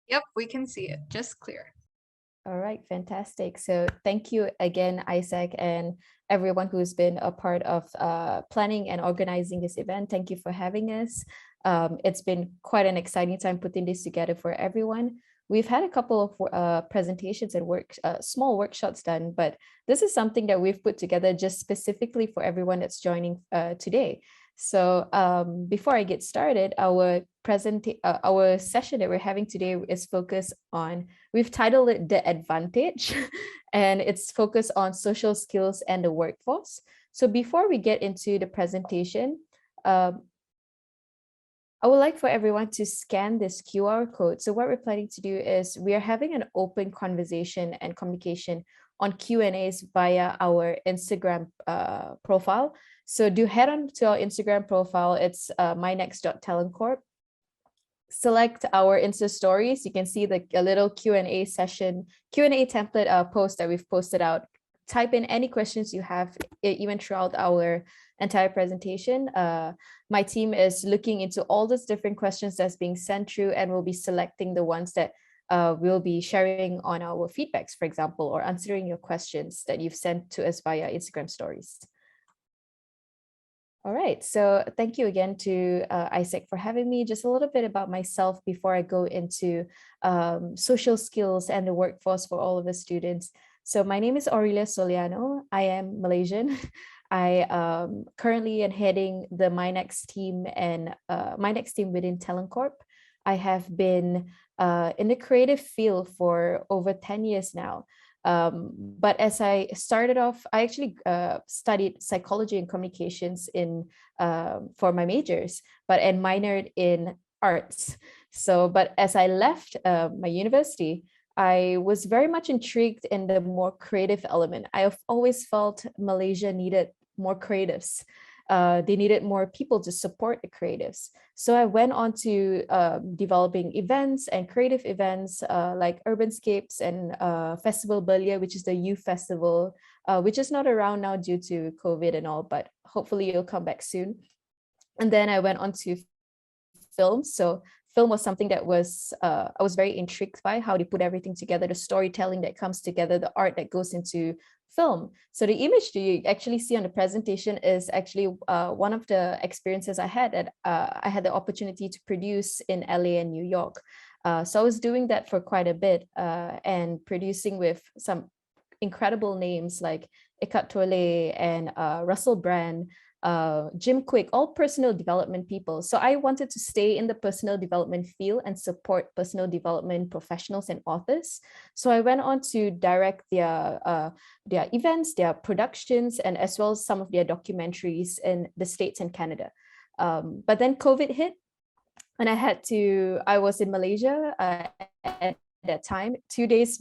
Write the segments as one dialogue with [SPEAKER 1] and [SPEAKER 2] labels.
[SPEAKER 1] Yep, we can see it, just clear.
[SPEAKER 2] All right, fantastic. So thank you again, Isaac, and everyone who's been a part of planning and organizing this event. Thank you for having us. It's been quite an exciting time putting this together for everyone. We've had a couple of presentations and small workshops done, but this is something that we've put together just specifically for everyone that's joining today. So before I get started, our session that we're having today is focused on, we've titled it The Advantage, and it's focused on social skills and the workforce. So before we get into the presentation, I would like for everyone to scan this QR code. So what we're planning to do is we are having an open conversation and communication on Q&As via our Instagram profile. So do head on to our Instagram profile. It's mynext.talentcorp. Select our Insta stories. You can see a little Q&A session, Q&A template post that we've posted out. Type in any questions you have, even throughout our entire presentation. My team is looking into all those different questions that's being sent through, and we'll be selecting the ones that we'll be sharing on our feedbacks, for example, or answering your questions that you've sent to us via Instagram stories. All right, so thank you again to Isaac for having me. Just a little bit about myself before I go into social skills and the workforce for all of the students. So my name is Aurelia Soliano. I am Malaysian. I currently am heading the MyNext team and MyNext team within TalentCorp. I have been in the creative field for over 10 years now. But as I started off, I actually studied psychology and communications for my majors, and minored in arts. So, but as I left my university, I was very much intrigued in the more creative element. I have always felt Malaysia needed more creatives. They needed more people to support the creatives. So I went on to developing events and creative events like Urbanscapes and Festival Belia, which is the youth festival, which is not around now due to COVID and all, but hopefully it'll come back soon. And then I went on to film. So film was something that I was very intrigued by how they put everything together, the storytelling that comes together, the art that goes into film. So the image that you actually see on the presentation is actually one of the experiences I had that I had the opportunity to produce in LA and New York. So I was doing that for quite a bit and producing with some incredible names like Eckhart Tolle and Russell Brand, Jim Quick, all personal development people. So I wanted to stay in the personal development field and support personal development professionals and authors. So I went on to direct their events, their productions, and as well as some of their documentaries in the States and Canada. But then COVID hit, and I was in Malaysia at that time. 2 days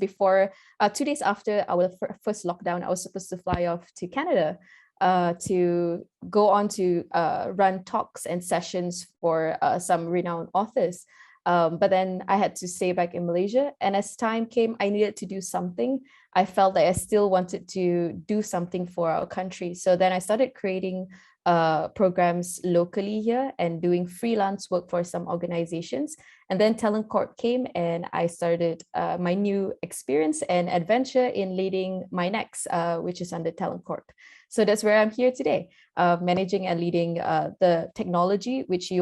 [SPEAKER 2] after our first lockdown, I was supposed to fly off to Canada to go on to run talks and sessions for some renowned authors. But then I had to stay back in Malaysia. And as time came, I needed to do something. I felt that I still wanted to do something for our country. So then I started creating programs locally here and doing freelance work for some organizations. And then TalentCorp came, and I started my new experience and adventure in leading MyNext, which is under TalentCorp. So that's where I'm here today, managing and leading the technology, which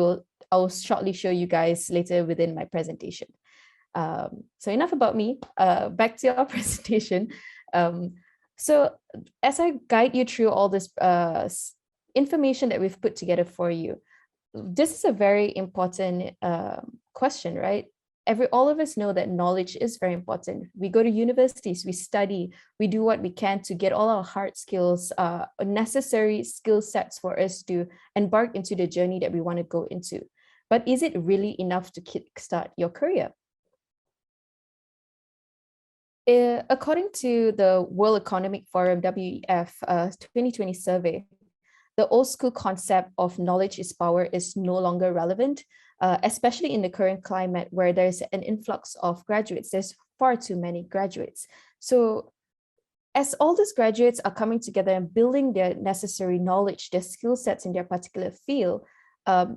[SPEAKER 2] I'll shortly show you guys later within my presentation. So enough about me, back to our presentation. So as I guide you through all this information that we've put together for you, this is a very important question, right? All of us know that knowledge is very important. We go to universities, we study, we do what we can to get all our hard skills, necessary skill sets for us to embark into the journey that we want to go into. But is it really enough to kickstart your career? According to the World Economic Forum, WEF 2020 survey, the old school concept of knowledge is power is no longer relevant, especially in the current climate where there's an influx of graduates. There's far too many graduates. So as all these graduates are coming together and building their necessary knowledge, their skill sets in their particular field,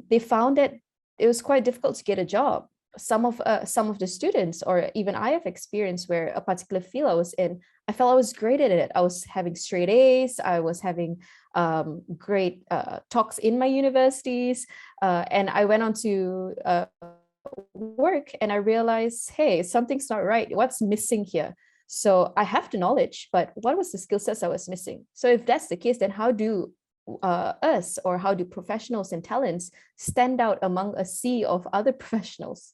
[SPEAKER 2] they found that it was quite difficult to get a job. some of the students, or even I have experienced where a particular field I was in, I felt I was great at it. I was having straight A's. I was having great talks in my universities, and I went on to work, and I realized, hey, something's not right. What's missing here? So I have the knowledge, but what was the skill sets I was missing? So if that's the case, then how do us, or how do professionals and talents stand out among a sea of other professionals?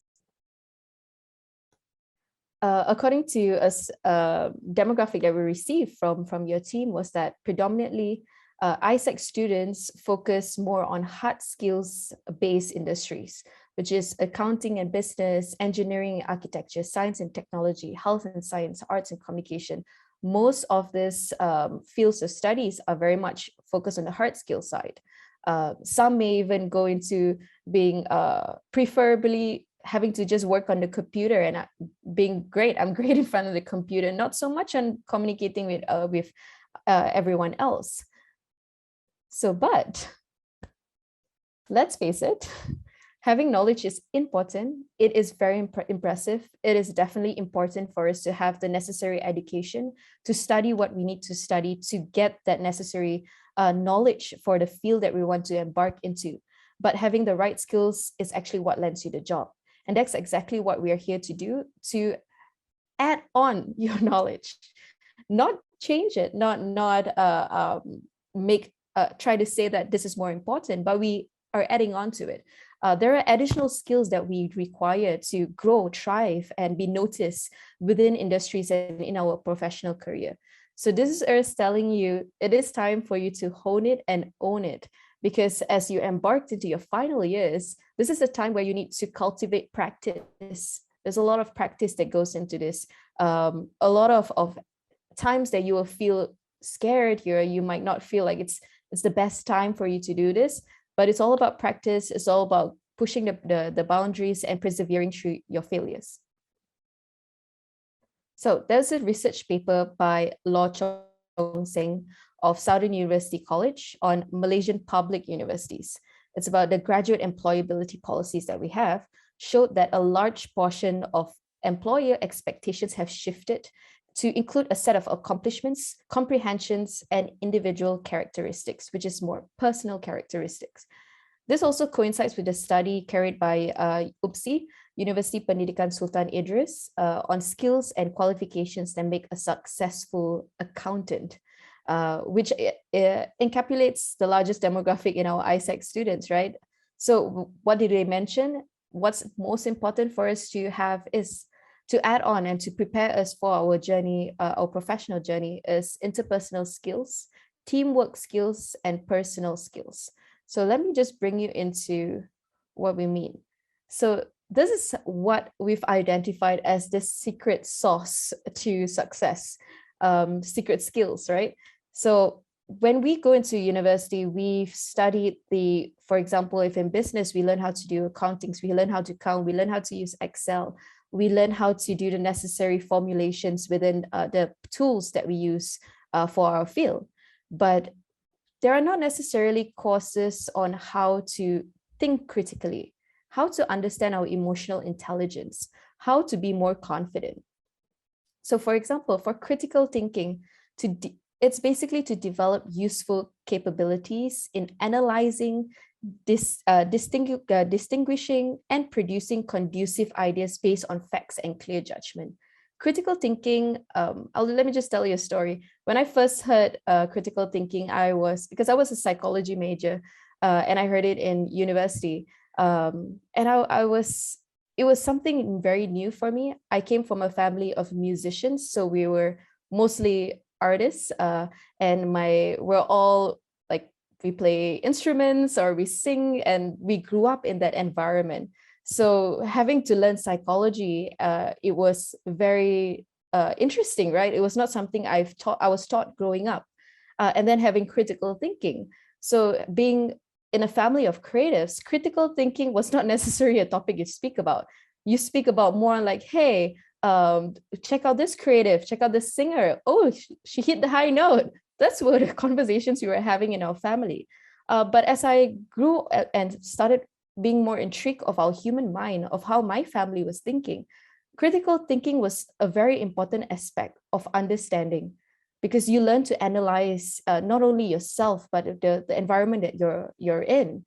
[SPEAKER 2] According to a demographic that we received from your team, was that predominantly ISEC students focus more on hard skills based industries, which is accounting and business, engineering, architecture, science and technology, health and science, arts and communication. Most of these fields of studies are very much focused on the hard skill side. Some may even go into being preferably having to just work on the computer and being great. I'm great in front of the computer, not so much on communicating with everyone else. So, but let's face it, having knowledge is important. It is very impressive. It is definitely important for us to have the necessary education to study what we need to study to get that necessary knowledge for the field that we want to embark into. But having the right skills is actually what lands you the job. And that's exactly what we are here to do, to add on your knowledge, not change it, not try to say that this is more important, but we are adding on to it. There are additional skills that we require to grow, thrive, and be noticed within industries and in our professional career. So this is us telling you it is time for you to hone it and own it. Because as you embark into your final years, this is a time where you need to cultivate practice. There's a lot of practice that goes into this. A lot of times that you will feel scared here. You might not feel like it's the best time for you to do this, but it's all about practice. It's all about pushing the boundaries and persevering through your failures. So there's a research paper by Law Chong Seng of Southern University College on Malaysian public universities. It's about the graduate employability policies that we have, showed that a large portion of employer expectations have shifted to include a set of accomplishments, comprehensions, and individual characteristics, which is more personal characteristics. This also coincides with a study carried by UPSI, University Pendidikan Sultan Idris, on skills and qualifications that make a successful accountant, which encapsulates the largest demographic in our ISEC students, right? So what did they mention? What's most important for us to have is to add on and to prepare us for our journey, our professional journey, is interpersonal skills, teamwork skills, and personal skills. So let me just bring you into what we mean. So this is what we've identified as the secret sauce to success, secret skills, right? So when we go into university, we've studied for example, if in business, we learn how to do accountings, we learn how to count, we learn how to use Excel, we learn how to do the necessary formulations within the tools that we use for our field. But there are not necessarily courses on how to think critically, how to understand our emotional intelligence, how to be more confident. So for example, for critical thinking, it's basically to develop useful capabilities in analyzing, distinguishing, and producing conducive ideas based on facts and clear judgment. Critical thinking, let me just tell you a story. When I first heard critical thinking, because I was a psychology major, and I heard it in university. And it was something very new for me. I came from a family of musicians, so we were mostly artists, and we're all like, we play instruments or we sing, and we grew up in that environment. So having to learn psychology, it was very interesting, right? It was not something I was taught growing up. And then having critical thinking. So being in a family of creatives, critical thinking was not necessarily a topic you speak about. You speak about more like, hey, check out this creative, check out this singer. Oh, she hit the high note. That's what the conversations we were having in our family. But as I grew and started being more intrigued of our human mind, of how my family was thinking. Critical thinking was a very important aspect of understanding, because you learn to analyze not only yourself, but the environment that you're in,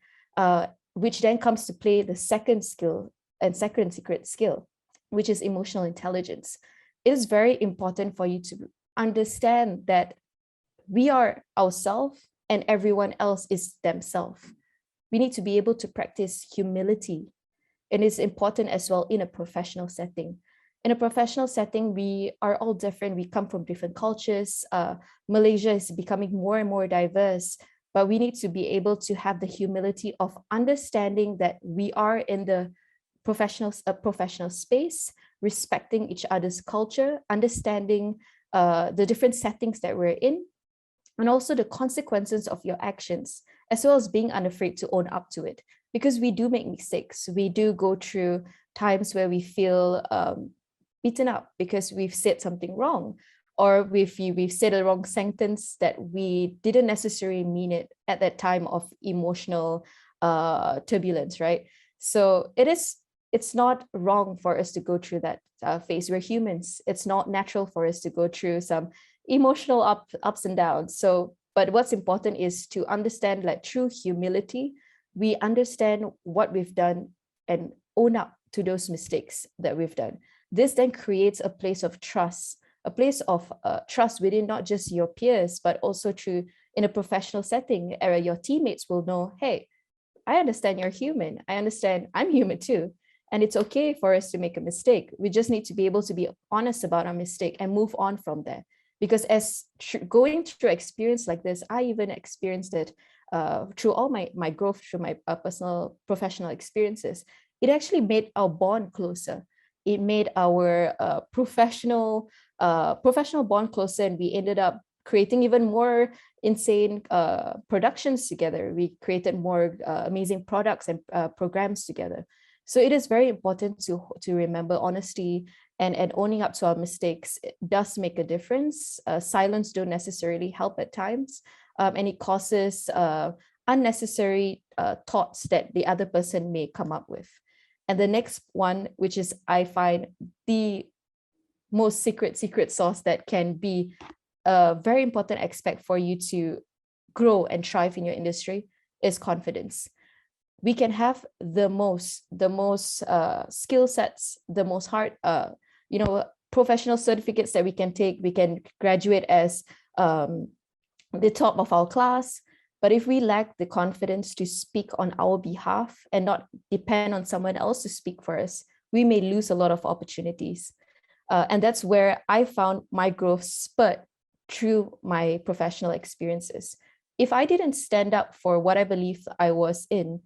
[SPEAKER 2] which then comes to play the second skill and second secret skill, which is emotional intelligence. It is very important for you to understand that we are ourselves and everyone else is themselves. We need to be able to practice humility. And it's important as well in a professional setting. In a professional setting, we are all different. We come from different cultures. Malaysia is becoming more and more diverse, but we need to be able to have the humility of understanding that we are in the professional space, respecting each other's culture, understanding the different settings that we're in, and also the consequences of your actions, as well as being unafraid to own up to it. Because we do make mistakes. We do go through times where we feel beaten up because we've said something wrong, or we've said a wrong sentence that we didn't necessarily mean it at that time of emotional turbulence, right? So it's not wrong for us to go through that phase. We're humans. It's not natural for us to go through some emotional ups and downs. So, but what's important is to understand, like, true humility. We understand what we've done and own up to those mistakes that we've done. This then creates a place of trust, a place of trust within not just your peers, but also through in a professional setting where your teammates will know, hey, I understand you're human. I understand I'm human too. And it's okay for us to make a mistake. We just need to be able to be honest about our mistake and move on from there. Because as going through experience like this, I even experienced it through all my growth, through my personal professional experiences. It actually made our bond closer. It made our professional bond closer, and we ended up creating even more insane productions together. We created more amazing products and programs together. So it is very important to remember honesty and owning up to our mistakes. It does make a difference. Silence don't necessarily help at times, and it causes unnecessary thoughts that the other person may come up with. And the next one, which is I find the most secret sauce that can be a very important aspect for you to grow and thrive in your industry, is confidence. We can have the most skill sets, the most hard professional certificates that we can take. We can graduate as the top of our class, but if we lack the confidence to speak on our behalf and not depend on someone else to speak for us, we may lose a lot of opportunities. And that's where I found my growth spurt through my professional experiences. If I didn't stand up for what I believed I was in,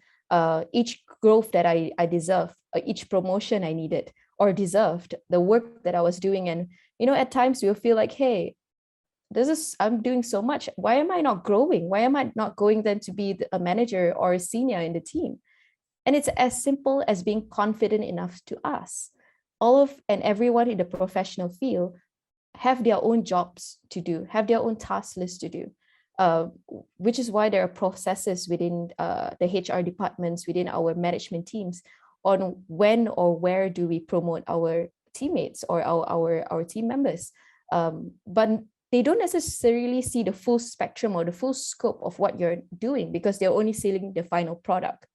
[SPEAKER 2] each growth that I deserved, each promotion I needed or deserved, the work that I was doing. And, at times you'll feel like, hey, I'm doing so much. Why am I not growing? Why am I not going then to be a manager or a senior in the team? And it's as simple as being confident enough to ask. All of and everyone in the professional field have their own jobs to do, have their own task list to do. Which is why there are processes within the HR departments, within our management teams, on when or where do we promote our teammates or our team members. But they don't necessarily see the full spectrum or the full scope of what you're doing, because they're only selling the final product.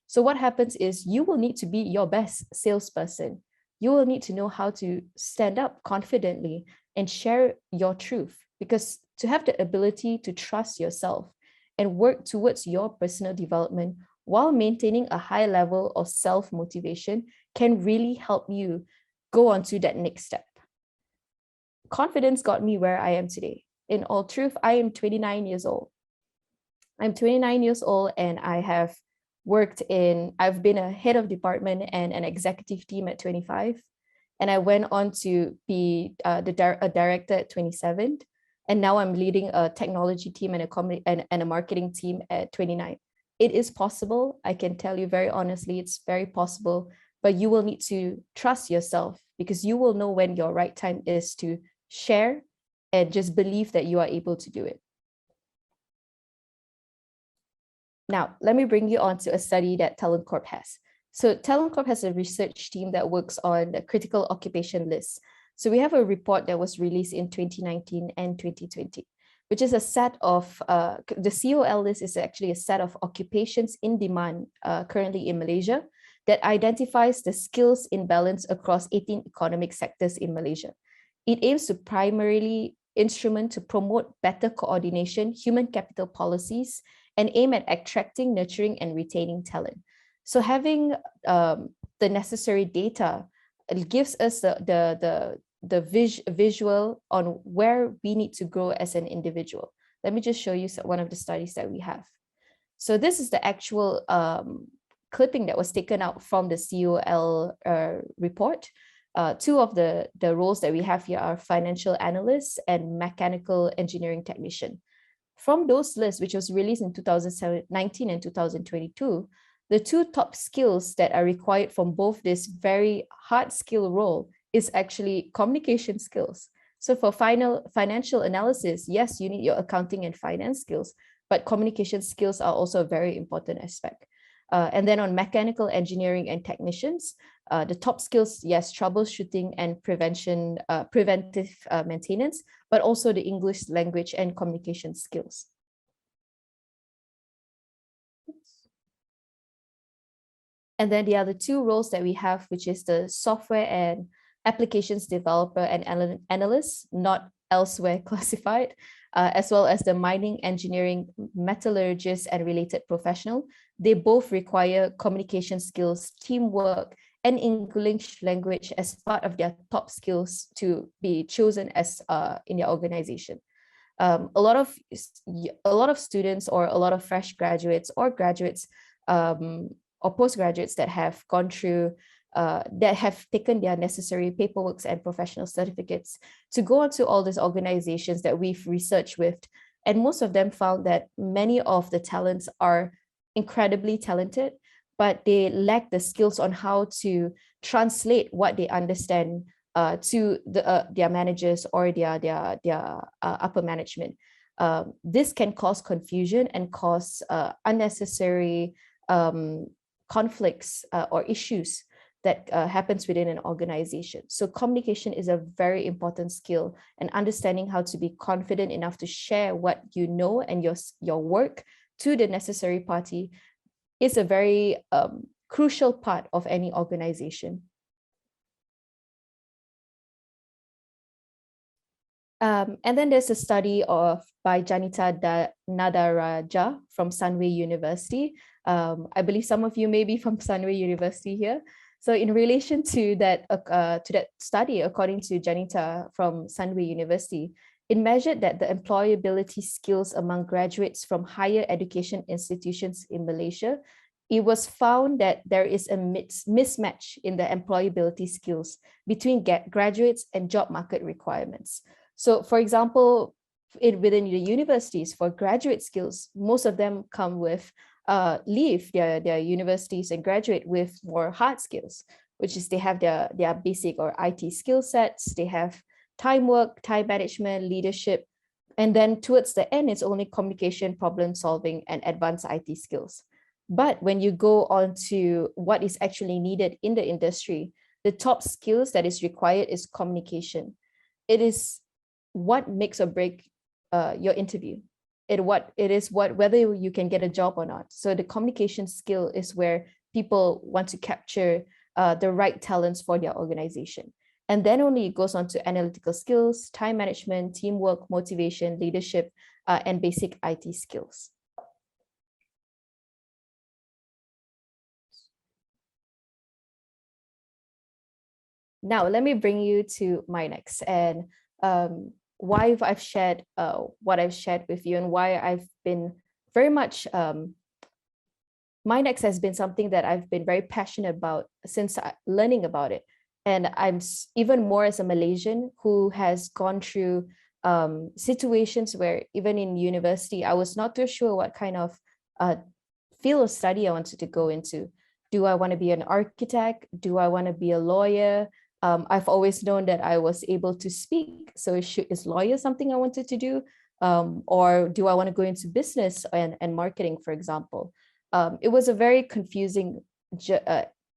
[SPEAKER 2] So what happens is you will need to be your best salesperson. You will need to know how to stand up confidently and share your truth, because to have the ability to trust yourself and work towards your personal development while maintaining a high level of self-motivation can really help you go on to that next step. Confidence got me where I am today. In all truth, I am 29 years old. I'm 29 years old, and I've been a head of department and an executive team at 25. And I went on to be a director at 27. And now I'm leading a technology team and a marketing team at 29. It is possible. I can tell you very honestly, it's very possible, but you will need to trust yourself, because you will know when your right time is to share, and just believe that you are able to do it. Now, let me bring you on to a study that TalentCorp has. So TalentCorp has a research team that works on the critical occupation list. So we have a report that was released in 2019 and 2020, which is a set of, the COL list is actually a set of occupations in demand currently in Malaysia that identifies the skills imbalance across 18 economic sectors in Malaysia. It aims to primarily instrument to promote better coordination, human capital policies, and aim at attracting, nurturing, and retaining talent. So having the necessary data, it gives us the visual on where we need to grow as an individual. Let me just show you one of the studies that we have. So this is the actual clipping that was taken out from the COL report. Two of the roles that we have here are financial analyst and mechanical engineering technician. From those lists, which was released in 2019 and 2022, the two top skills that are required from both this very hard skill role is actually communication skills. So for financial analysis, yes, you need your accounting and finance skills, but communication skills are also a very important aspect. And then on mechanical engineering and technicians, the top skills, yes, troubleshooting and preventive maintenance, but also the English language and communication skills. And then the other two roles that we have, which is the software and applications developer and analyst, not elsewhere classified, as well as the mining, engineering, metallurgist, and related professional. They both require communication skills, teamwork, and English language as part of their top skills to be chosen as in their organization. A lot of students or a lot of fresh graduates or graduates or postgraduates that have gone through that have taken their necessary paperwork and professional certificates to go into all these organizations that we've researched with. And most of them found that many of the talents are incredibly talented, but they lack the skills on how to translate what they understand to their managers or their upper management. This can cause confusion and cause unnecessary conflicts or issues that happens within an organization. So communication is a very important skill, and understanding how to be confident enough to share what you know and your work to the necessary party is a very crucial part of any organization. And then there's a study by Janita Nadaraja from Sunway University. I believe some of you may be from Sunway University here. So in relation to that study, according to Janita from Sunway University, it measured that the employability skills among graduates from higher education institutions in Malaysia. It was found that there is a mismatch in the employability skills between graduates and job market requirements. So for example, within the universities for graduate skills, most of them come with leave their universities and graduate with more hard skills, which is they have their basic or IT skill sets, they have time work, time management, leadership, and then towards the end, it's only communication, problem solving, and advanced IT skills. But when you go on to what is actually needed in the industry, the top skills that is required is communication. It is what makes or break your interview. Whether you can get a job or not. So the communication skill is where people want to capture the right talents for their organization. And then only it goes on to analytical skills, time management, teamwork, motivation, leadership, and basic IT skills. Now, let me bring you to Minex and why I've shared what I've shared with you and why I've been very much, Minex has been something that I've been very passionate about since learning about it. And I'm even more as a Malaysian who has gone through situations where even in university, I was not too sure what kind of field of study I wanted to go into. Do I want to be an architect? Do I want to be a lawyer? I've always known that I was able to speak. So is lawyer something I wanted to do? Or do I want to go into business and marketing, for example? It was a very confusing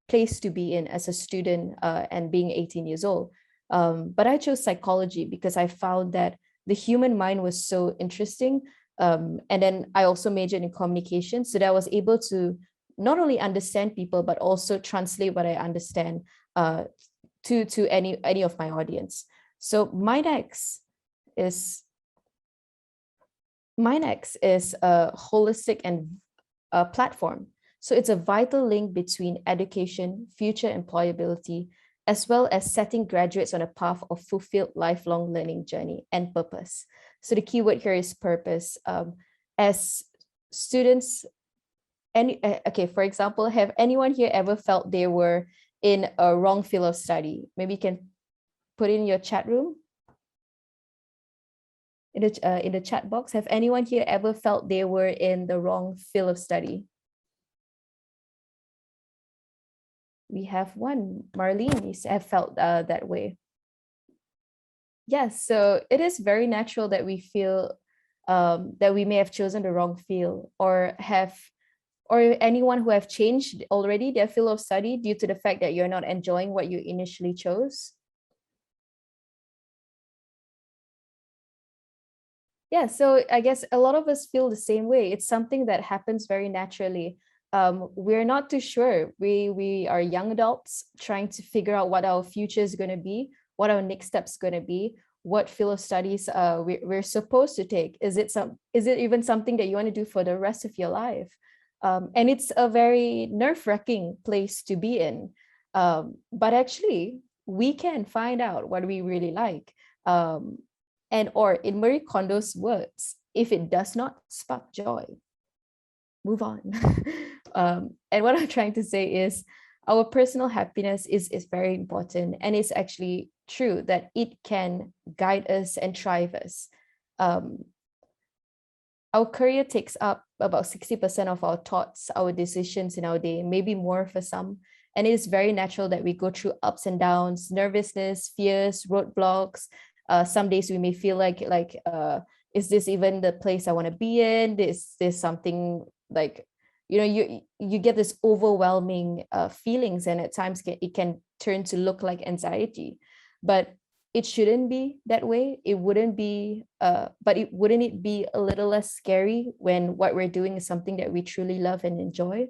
[SPEAKER 2] place to be in as a student and being 18 years old. But I chose psychology because I found that the human mind was so interesting. And then I also majored in communication so that I was able to not only understand people, but also translate what I understand to any of my audience. So MindX is a holistic and platform. So it's a vital link between education, future employability, as well as setting graduates on a path of fulfilled lifelong learning journey and purpose. So the keyword here is purpose. As students, okay, for example, have anyone here ever felt they were in a wrong field of study? Maybe you can put in your chat room. In the chat box, have anyone here ever felt they were in the wrong field of study? We have one, Marlene, you have felt that way. Yes, so it is very natural that we feel that we may have chosen the wrong field or anyone who have changed already their field of study due to the fact that you're not enjoying what you initially chose. Yeah, so I guess a lot of us feel the same way. It's something that happens very naturally. We're not too sure. We are young adults trying to figure out what our future is going to be, what our next steps going to be, what field of studies we're supposed to take. Is it even something that you want to do for the rest of your life? And it's a very nerve-wracking place to be in. But actually, we can find out what we really like. And or in Marie Kondo's words, if it does not spark joy, move on. And what I'm trying to say is our personal happiness is very important. And it's actually true that it can guide us and drive us. Our career takes up about 60% of our thoughts, our decisions in our day, maybe more for some. And it is very natural that we go through ups and downs, nervousness, fears, roadblocks. Some days we may feel like is this even the place I want to be in? Is this something like, you get this overwhelming feelings, and at times it can turn to look like anxiety. But it shouldn't be that way. It wouldn't be, wouldn't it be a little less scary when what we're doing is something that we truly love and enjoy?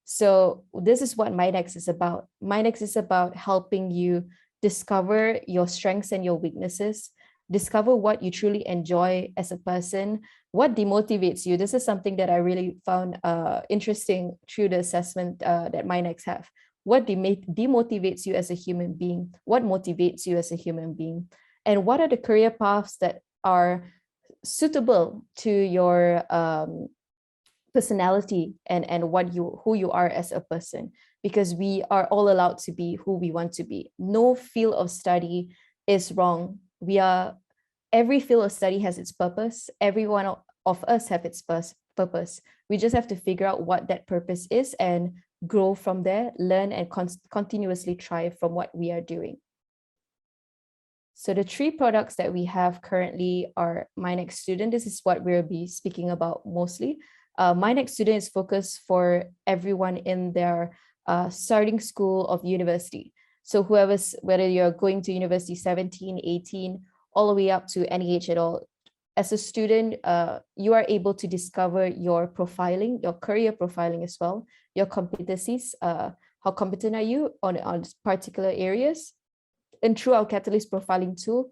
[SPEAKER 2] So this is what MindX is about. MindX is about helping you discover your strengths and your weaknesses, discover what you truly enjoy as a person, what demotivates you. This is something that I really found interesting through the assessment that MindX have. What demotivates you as a human being? What motivates you as a human being? And what are the career paths that are suitable to your personality and who you are as a person? Because we are all allowed to be who we want to be. No field of study is wrong. Every field of study has its purpose. Every one of us have its purpose. We just have to figure out what that purpose is and grow from there, learn and continuously thrive from what we are doing. So the 3 products that we have currently are MindX Student. This is what we'll be speaking about mostly. MindX Student is focused for everyone in their starting school of university. So whether you're going to university 17, 18, all the way up to any age at all, as a student, you are able to discover your profiling, your career profiling as well, your competencies, how competent are you on particular areas. And through our Catalyst profiling tool,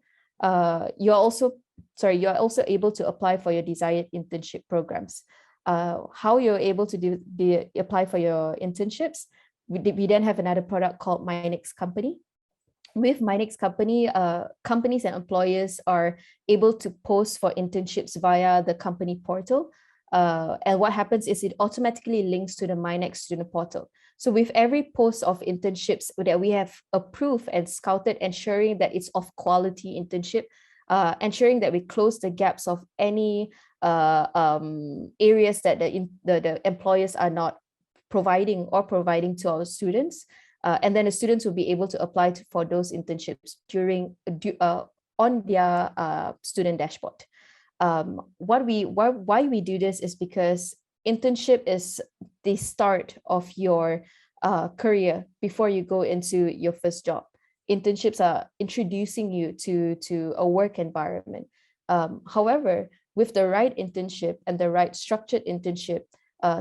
[SPEAKER 2] you're also able to apply for your desired internship programs. How you're able to apply for your internships, we then have another product called MindX Company. With MindX Company, companies and employers are able to post for internships via the company portal. And what happens is it automatically links to the MindX student portal. So with every post of internships that we have approved and scouted, ensuring that it's of quality internship, ensuring that we close the gaps of any areas that the employers are not providing to our students. And then the students will be able to apply for those internships on their student dashboard. Why we do this is because internship is the start of your career before you go into your first job. Internships are introducing you to a work environment. However, with the right internship and the right structured internship,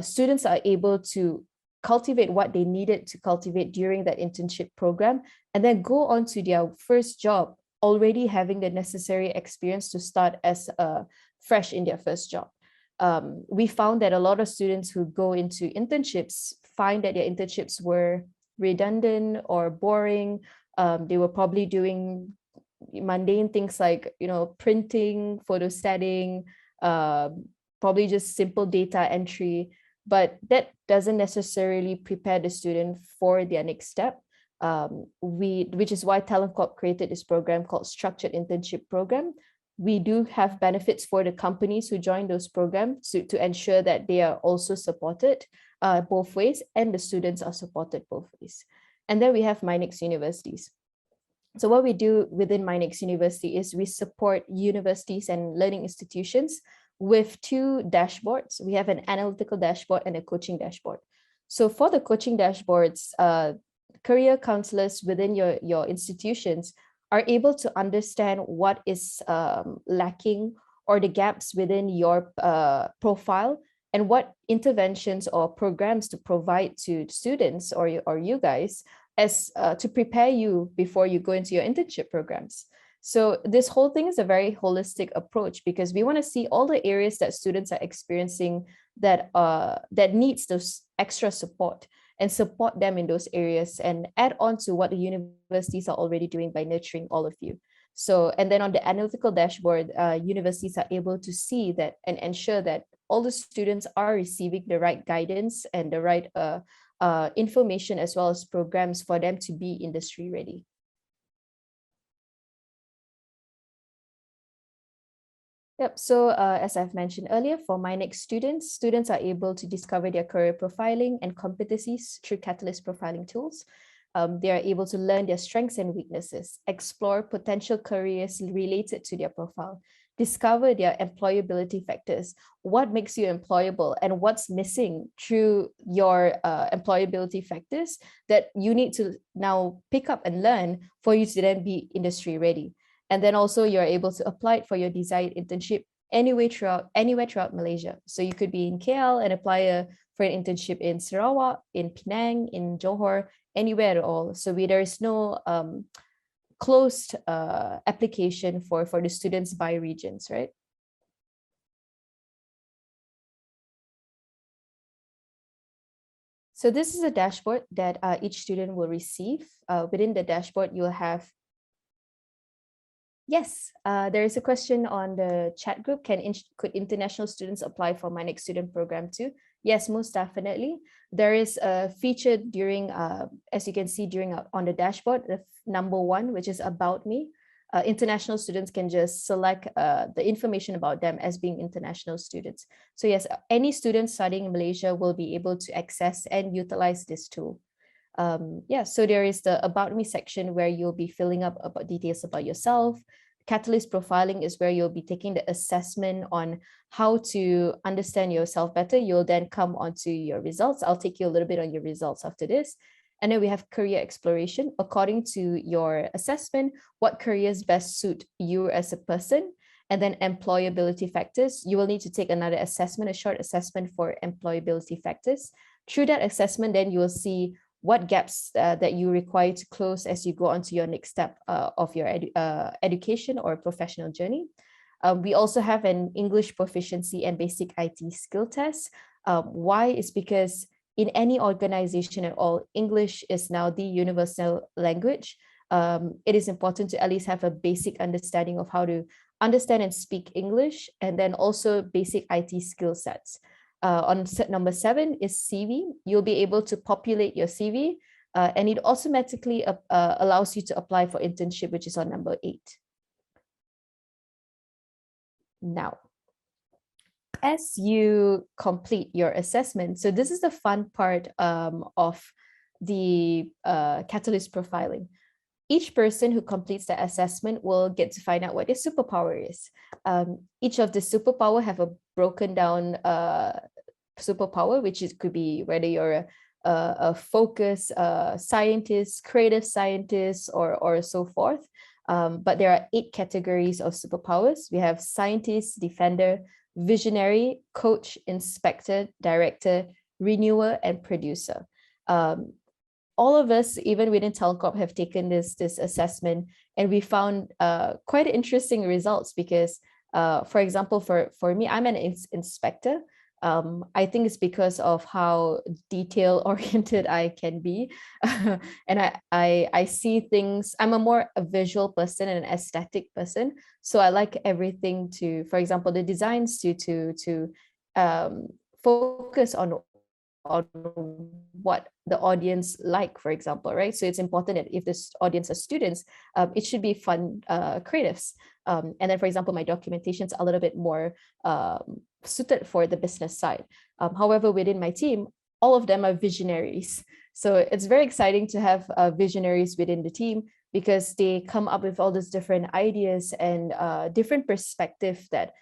[SPEAKER 2] students are able to cultivate what they needed to cultivate during that internship program, and then go on to their first job already having the necessary experience to start as fresh in their first job. We found that a lot of students who go into internships find that their internships were redundant or boring. They were probably doing mundane things like, printing, photostatting, probably just simple data entry, but that doesn't necessarily prepare the student for their next step. Which is why TalentCorp created this program called Structured Internship Program. We do have benefits for the companies who join those programs to ensure that they are also supported both ways, and the students are supported both ways. And then we have MyNext Universities. So what we do within MyNext University is we support universities and learning institutions with two dashboards. We have an analytical dashboard and a coaching dashboard. So for the coaching dashboards, career counselors within your institutions are able to understand what is lacking or the gaps within your profile, and what interventions or programs to provide to students or you guys as to prepare you before you go into your internship programs. So this whole thing is a very holistic approach, because we want to see all the areas that students are experiencing that needs those extra support, and support them in those areas, and add on to what the universities are already doing by nurturing all of you. So, and then on the analytical dashboard, universities are able to see that and ensure that all the students are receiving the right guidance and the right information, as well as programs for them to be industry ready. Yep. So as I've mentioned earlier, for MyNext students are able to discover their career profiling and competencies through Catalyst profiling tools. They are able to learn their strengths and weaknesses, explore potential careers related to their profile, discover their employability factors, what makes you employable, and what's missing through your employability factors that you need to now pick up and learn for you to then be industry ready. And then also you're able to apply it for your desired internship anywhere throughout Malaysia. So you could be in KL and apply for an internship in Sarawak, in Penang, in Johor, anywhere at all. So there is no closed application for the students by regions, right? So this is a dashboard that each student will receive. Within the dashboard, you'll have Yes, there is a question on the chat group. Could international students apply for MyNext student program too? Yes, most definitely. There is a feature during, as you can see on the dashboard, the number 1, which is about me. International students can just select the information about them as being international students. So yes, any student studying in Malaysia will be able to access and utilize this tool. So there is the about me section where you'll be filling up about details about yourself. Catalyst profiling is where you'll be taking the assessment on how to understand yourself better. You'll then come onto your results. I'll take you a little bit on your results after this. And then we have career exploration. According to your assessment, what careers best suit you as a person? And then employability factors. You will need to take another assessment, a short assessment for employability factors. Through that assessment, then you will see what gaps that you require to close as you go on to your next step of your education or professional journey. We also have an English proficiency and basic IT skill test. Why? Is because in any organization at all, English is now the universal language. It is important to at least have a basic understanding of how to understand and speak English, and then also basic IT skill sets. On set number 7 is CV. You'll be able to populate your CV, and it automatically allows you to apply for internship, which is on number 8. Now, as you complete your assessment, so this is the fun part of the Catalyst profiling. Each person who completes the assessment will get to find out what their superpower is. Each of the superpower have a broken down superpower, which could be whether you're a focus scientist, creative scientist, or so forth. But there are 8 categories of superpowers. We have scientist, defender, visionary, coach, inspector, director, renewer, and producer. All of us, even within TalentCorp, have taken this assessment, and we found quite interesting results because, for example, for me, I'm an inspector. I think it's because of how detail oriented I can be. And I see things, I'm a visual person and an aesthetic person. So I like everything to, for example, the designs to focus on what the audience like, for example, right? So it's important that if this audience are students, it should be fun creatives. And then, for example, my documentation's a little bit more suited for the business side. However, within my team, all of them are visionaries. So it's very exciting to have visionaries within the team because they come up with all these different ideas and different perspective that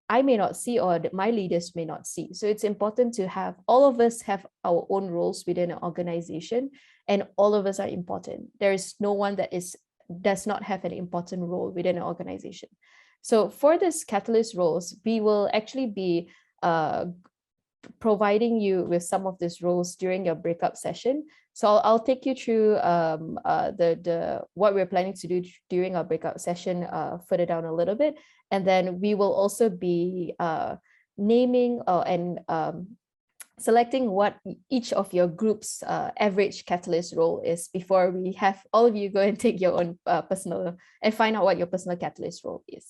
[SPEAKER 2] I may not see or that my leaders may not see. So it's important to have all of us have our own roles within an organization, and all of us are important. There is no one that does not have an important role within an organization. So for this catalyst roles, we will actually be providing you with some of these roles during your breakout session. So I'll take you through the what we're planning to do during our breakout session further down a little bit. And then we will also be naming and selecting what each of your group's average catalyst role is before we have all of you go and take your own personal and find out what your personal catalyst role is.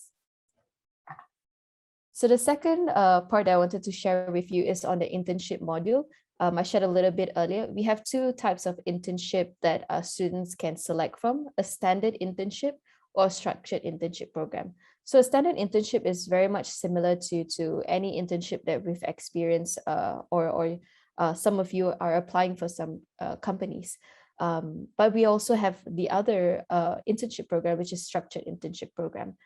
[SPEAKER 2] So the second part I wanted to share with you is on the internship module. I shared a little bit earlier. We have 2 types of internship that students can select from: a standard internship or structured internship program. So a standard internship is very much similar to any internship that we've experienced, or some of you are applying for some companies. But we also have the other internship program, which is structured internship program.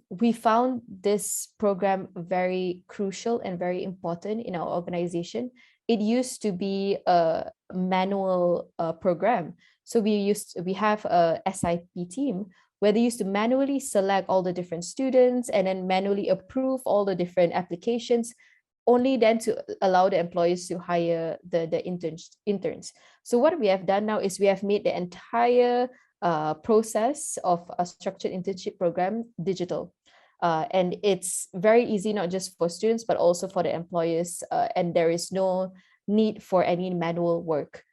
[SPEAKER 2] We found this program very crucial and very important in our organization. It used to be a manual program. So we have a SIP team where they used to manually select all the different students and then manually approve all the different applications, only then to allow the employees to hire the interns. So what we have done now is we have made the entire process of a structured internship program digital. And it's very easy, not just for students, but also for the employers. And there is no need for any manual work.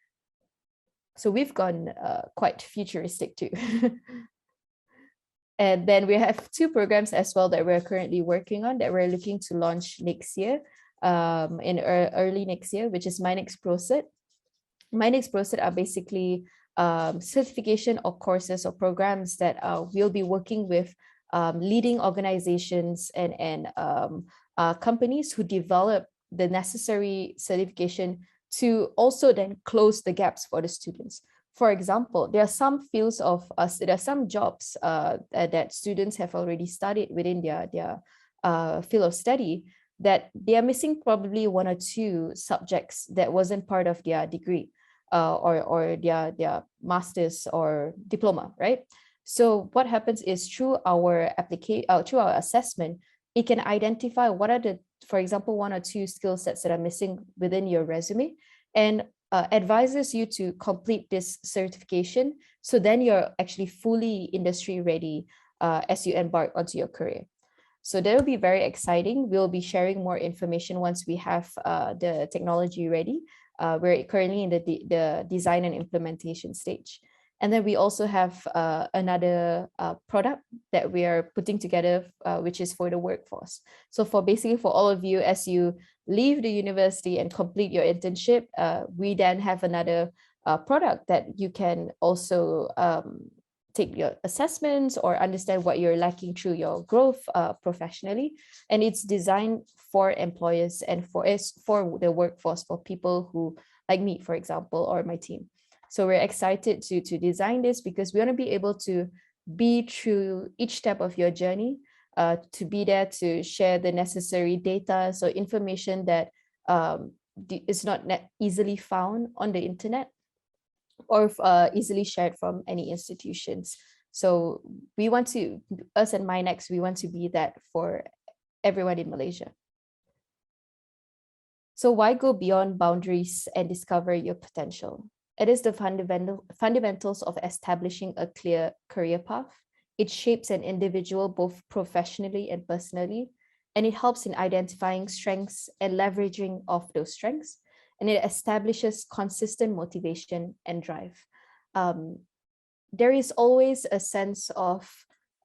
[SPEAKER 2] So we've gone quite futuristic too. And then we have 2 programs as well that we're currently working on that we're looking to launch next year, in early next year, which is My Next Pro-Cert. My Next Pro-Cert are basically certification or courses or programs that we'll be working with leading organizations and companies who develop the necessary certification to also then close the gaps for the students. For example, there are some fields of us, there are some jobs that students have already studied within their field of study that they are missing probably 1 or 2 subjects that wasn't part of their degree or their master's or diploma, right? So what happens is through our through our assessment, it can identify what are for example, 1 or 2 skill sets that are missing within your resume, and advises you to complete this certification. So then you're actually fully industry ready as you embark onto your career. So that will be very exciting. We'll be sharing more information once we have the technology ready. We're currently in the design and implementation stage. And then we also have another product that we are putting together, which is for the workforce. So basically for all of you, as you leave the university and complete your internship, we then have another product that you can also take your assessments or understand what you're lacking through your growth professionally. And it's designed for employers and for the workforce, for people who, like me, for example, or my team. So we're excited to design this because we want to be able to be through each step of your journey, to be there to share the necessary data, so information that is not easily found on the internet or easily shared from any institutions. So we want to, us and MyNext, we want to be that for everyone in Malaysia. So why go beyond boundaries and discover your potential? It is the fundamentals of establishing a clear career path. It shapes an individual both professionally and personally, and it helps in identifying strengths and leveraging of those strengths, and it establishes consistent motivation and drive. There is always a sense of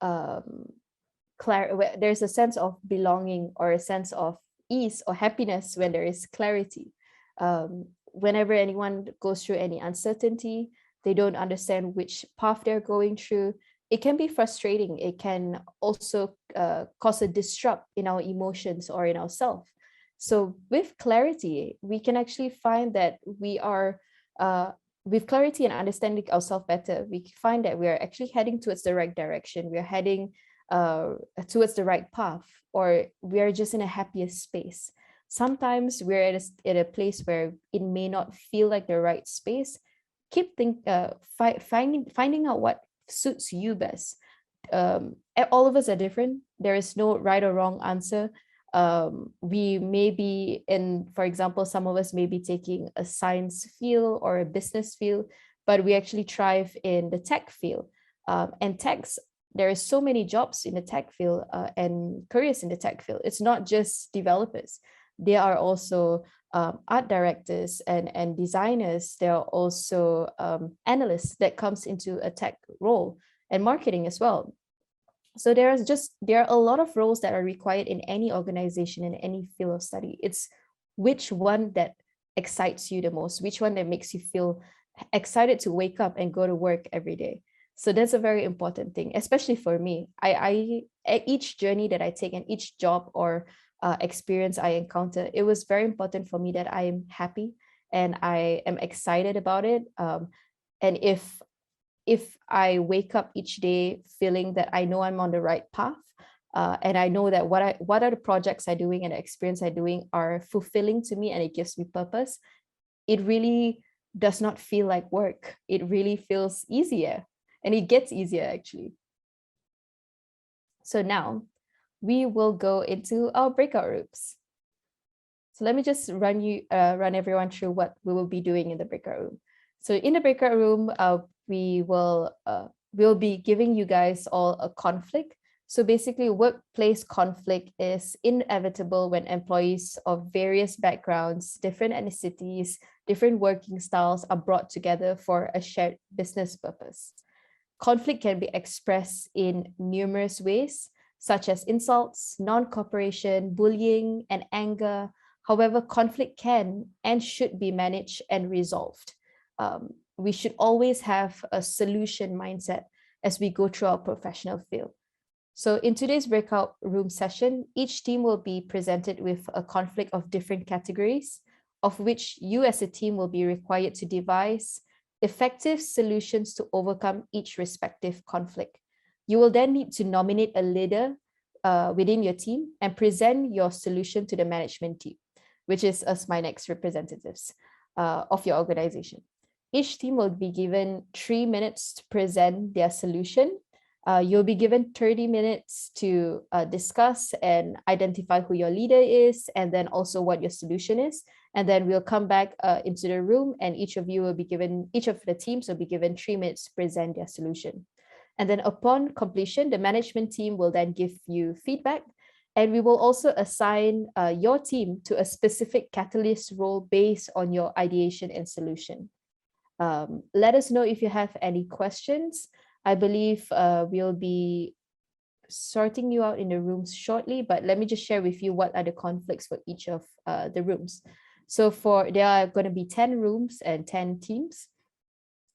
[SPEAKER 2] there's a sense of belonging or a sense of ease or happiness when there is clarity. Whenever anyone goes through any uncertainty, they don't understand which path they're going through, it can be frustrating. It can also cause a disrupt in our emotions or in ourselves. So with clarity, we can actually find that we are, with clarity and understanding ourselves better, we find that we are actually heading towards the right direction. We are heading towards the right path, or we are just in a happier space. Sometimes we're at a place where it may not feel like the right space. Keep finding out what suits you best. All of us are different. There is no right or wrong answer. We may be in, for example, some of us may be taking a science field or a business field, but we actually thrive in the tech field. And techs, there is so many jobs in the tech field and careers in the tech field. It's not just developers. There are also art directors and designers. There are also analysts that comes into a tech role, and marketing as well. So there are a lot of roles that are required in any organization, in any field of study. It's which one that excites you the most, which one that makes you feel excited to wake up and go to work every day. So that's a very important thing, especially for me. I each journey that I take and each job or experience I encounter, it was very important for me that I am happy and I am excited about it. And if I wake up each day feeling that I know I'm on the right path, and I know that what are the projects I'm doing and the experience I'm doing are fulfilling to me and it gives me purpose, it really does not feel like work. It really feels easier, and it gets easier actually. So now we will go into our breakout rooms. So let me just run everyone through what we will be doing in the breakout room. So in the breakout room, we'll be giving you guys all a conflict. So basically, workplace conflict is inevitable when employees of various backgrounds, different ethnicities, different working styles are brought together for a shared business purpose. Conflict can be expressed in numerous ways, such as insults, non-cooperation, bullying, and anger. However, conflict can and should be managed and resolved. We should always have a solution mindset as we go through our professional field. So in today's breakout room session, each team will be presented with a conflict of different categories, of which you as a team will be required to devise effective solutions to overcome each respective conflict. You will then need to nominate a leader within your team and present your solution to the management team, which is us, MyNext representatives of your organization. Each team will be given 3 minutes to present their solution. You'll be given 30 minutes to discuss and identify who your leader is, and then also what your solution is. And then we'll come back into the room, and each of the teams will be given 3 minutes to present their solution. And then upon completion, the management team will then give you feedback, and we will also assign your team to a specific catalyst role based on your ideation and solution. Let us know if you have any questions. I believe we'll be sorting you out in the rooms shortly, but let me just share with you what are the conflicts for each of the rooms. So there are going to be 10 rooms and 10 teams.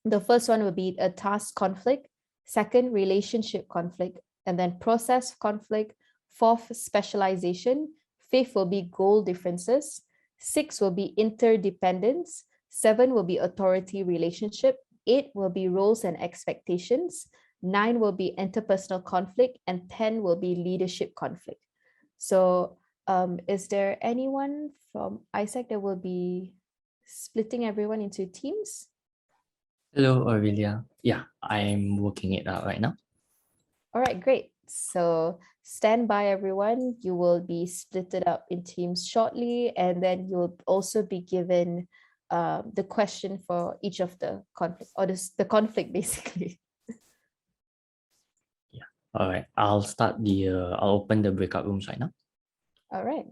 [SPEAKER 2] The first one will be a task conflict, second, relationship conflict, and then process conflict, fourth, specialization, fifth will be goal differences, six will be interdependence, 7 will be authority relationship, 8 will be roles and expectations, 9 will be interpersonal conflict, and 10 will be leadership conflict. So is there anyone from ISAC that will be splitting everyone into teams?
[SPEAKER 3] Hello, Aurelia. Yeah, I'm working it out right now.
[SPEAKER 2] All right, great. So stand by, everyone. You will be splitted up in teams shortly, and then you'll also be given the question for each of the conflict, or the conflict basically.
[SPEAKER 3] Yeah. All right. I'll open the breakout rooms right now.
[SPEAKER 2] All right.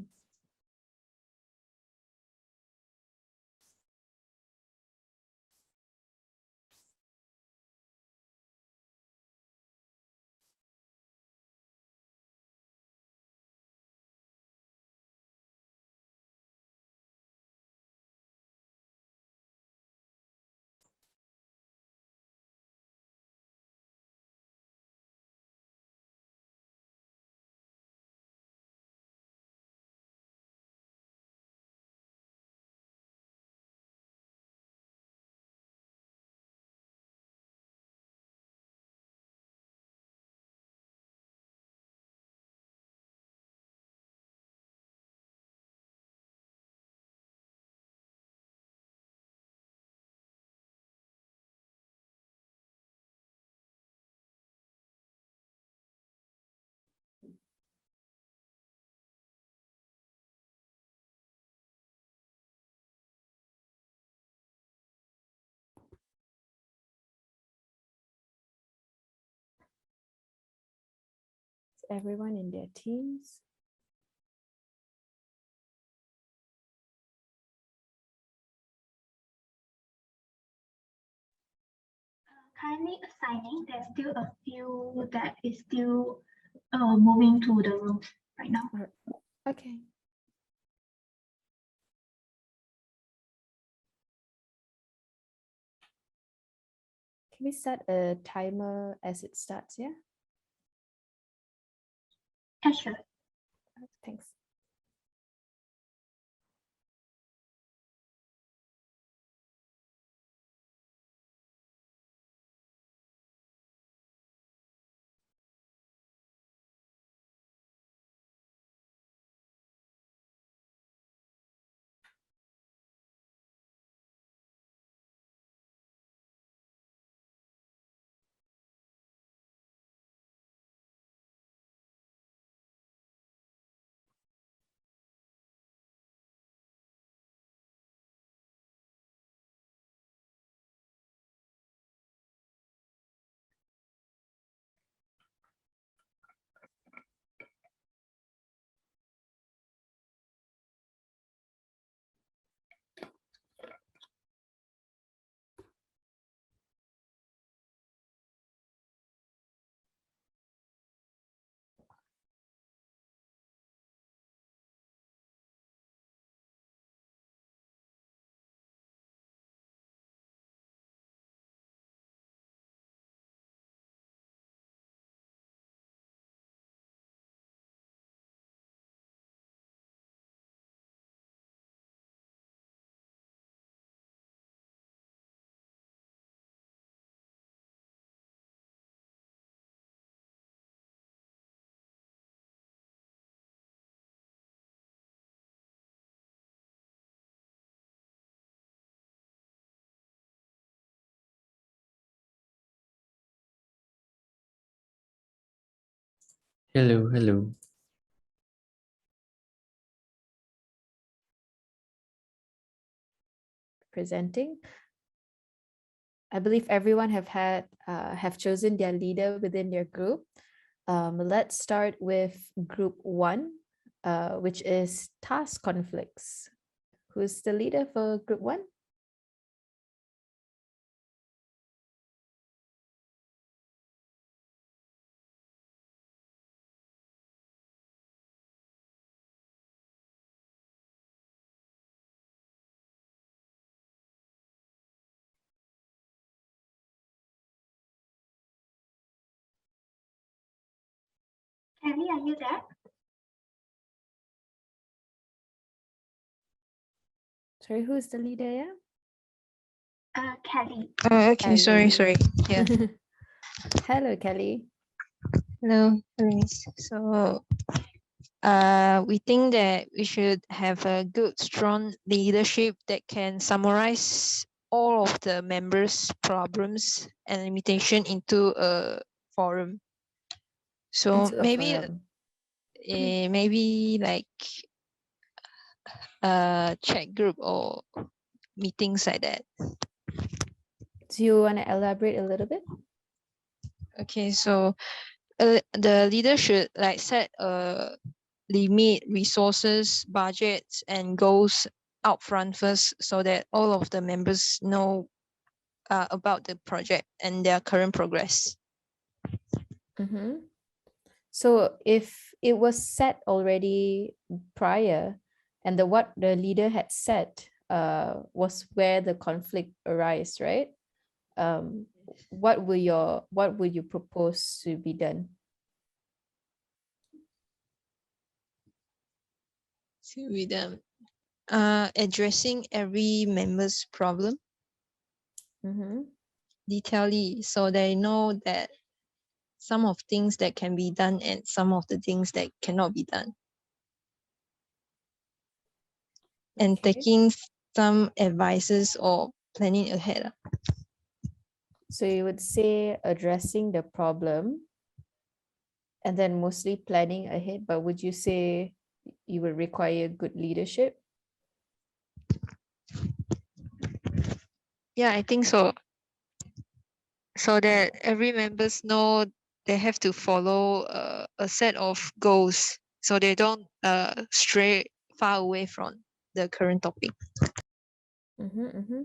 [SPEAKER 2] Everyone in their teams.
[SPEAKER 4] Currently assigning, there's still a few that is still moving to the rooms right now.
[SPEAKER 2] Okay. Can we set a timer as it starts? Yeah.
[SPEAKER 4] Yeah, sure.
[SPEAKER 2] Thanks.
[SPEAKER 3] Hello, hello.
[SPEAKER 2] Presenting. I believe everyone have chosen their leader within their group. Let's start with group 1, which is task conflicts. Who's the leader for group 1?
[SPEAKER 4] Kelly, are you there?
[SPEAKER 2] Sorry, who's the leader? Yeah.
[SPEAKER 4] Kelly.
[SPEAKER 1] Okay,
[SPEAKER 2] Kelly.
[SPEAKER 1] sorry. Yeah.
[SPEAKER 2] Hello, Kelly.
[SPEAKER 5] Hello, Miss. So, we think that we should have a good, strong leadership that can summarize all of the members' problems and limitation into a forum. So
[SPEAKER 2] Into a
[SPEAKER 5] maybe,
[SPEAKER 2] forum.
[SPEAKER 5] maybe like a chat group or meetings like that.
[SPEAKER 2] Do you want to elaborate a little bit?
[SPEAKER 5] Okay, so the leader should like set a limit, resources, budgets, and goals out front first, so that all of the members know about the project and their current progress.
[SPEAKER 2] Mm-hmm. So if it was set already prior, and what the leader had said was where the conflict arise, right? What would you propose to be done?
[SPEAKER 5] So with addressing every member's problem
[SPEAKER 2] Mm-hmm.
[SPEAKER 5] detailedly, so they know that some of things that can be done and some of the things that cannot be done. And
[SPEAKER 2] Okay.
[SPEAKER 5] taking some advices or planning ahead.
[SPEAKER 2] So you would say addressing the problem and then mostly planning ahead, but would you say you would require good leadership?
[SPEAKER 5] Yeah, I think so. So that every members know they have to follow a set of goals, so they don't stray far away from the current topic.
[SPEAKER 2] Mm-hmm, mm-hmm.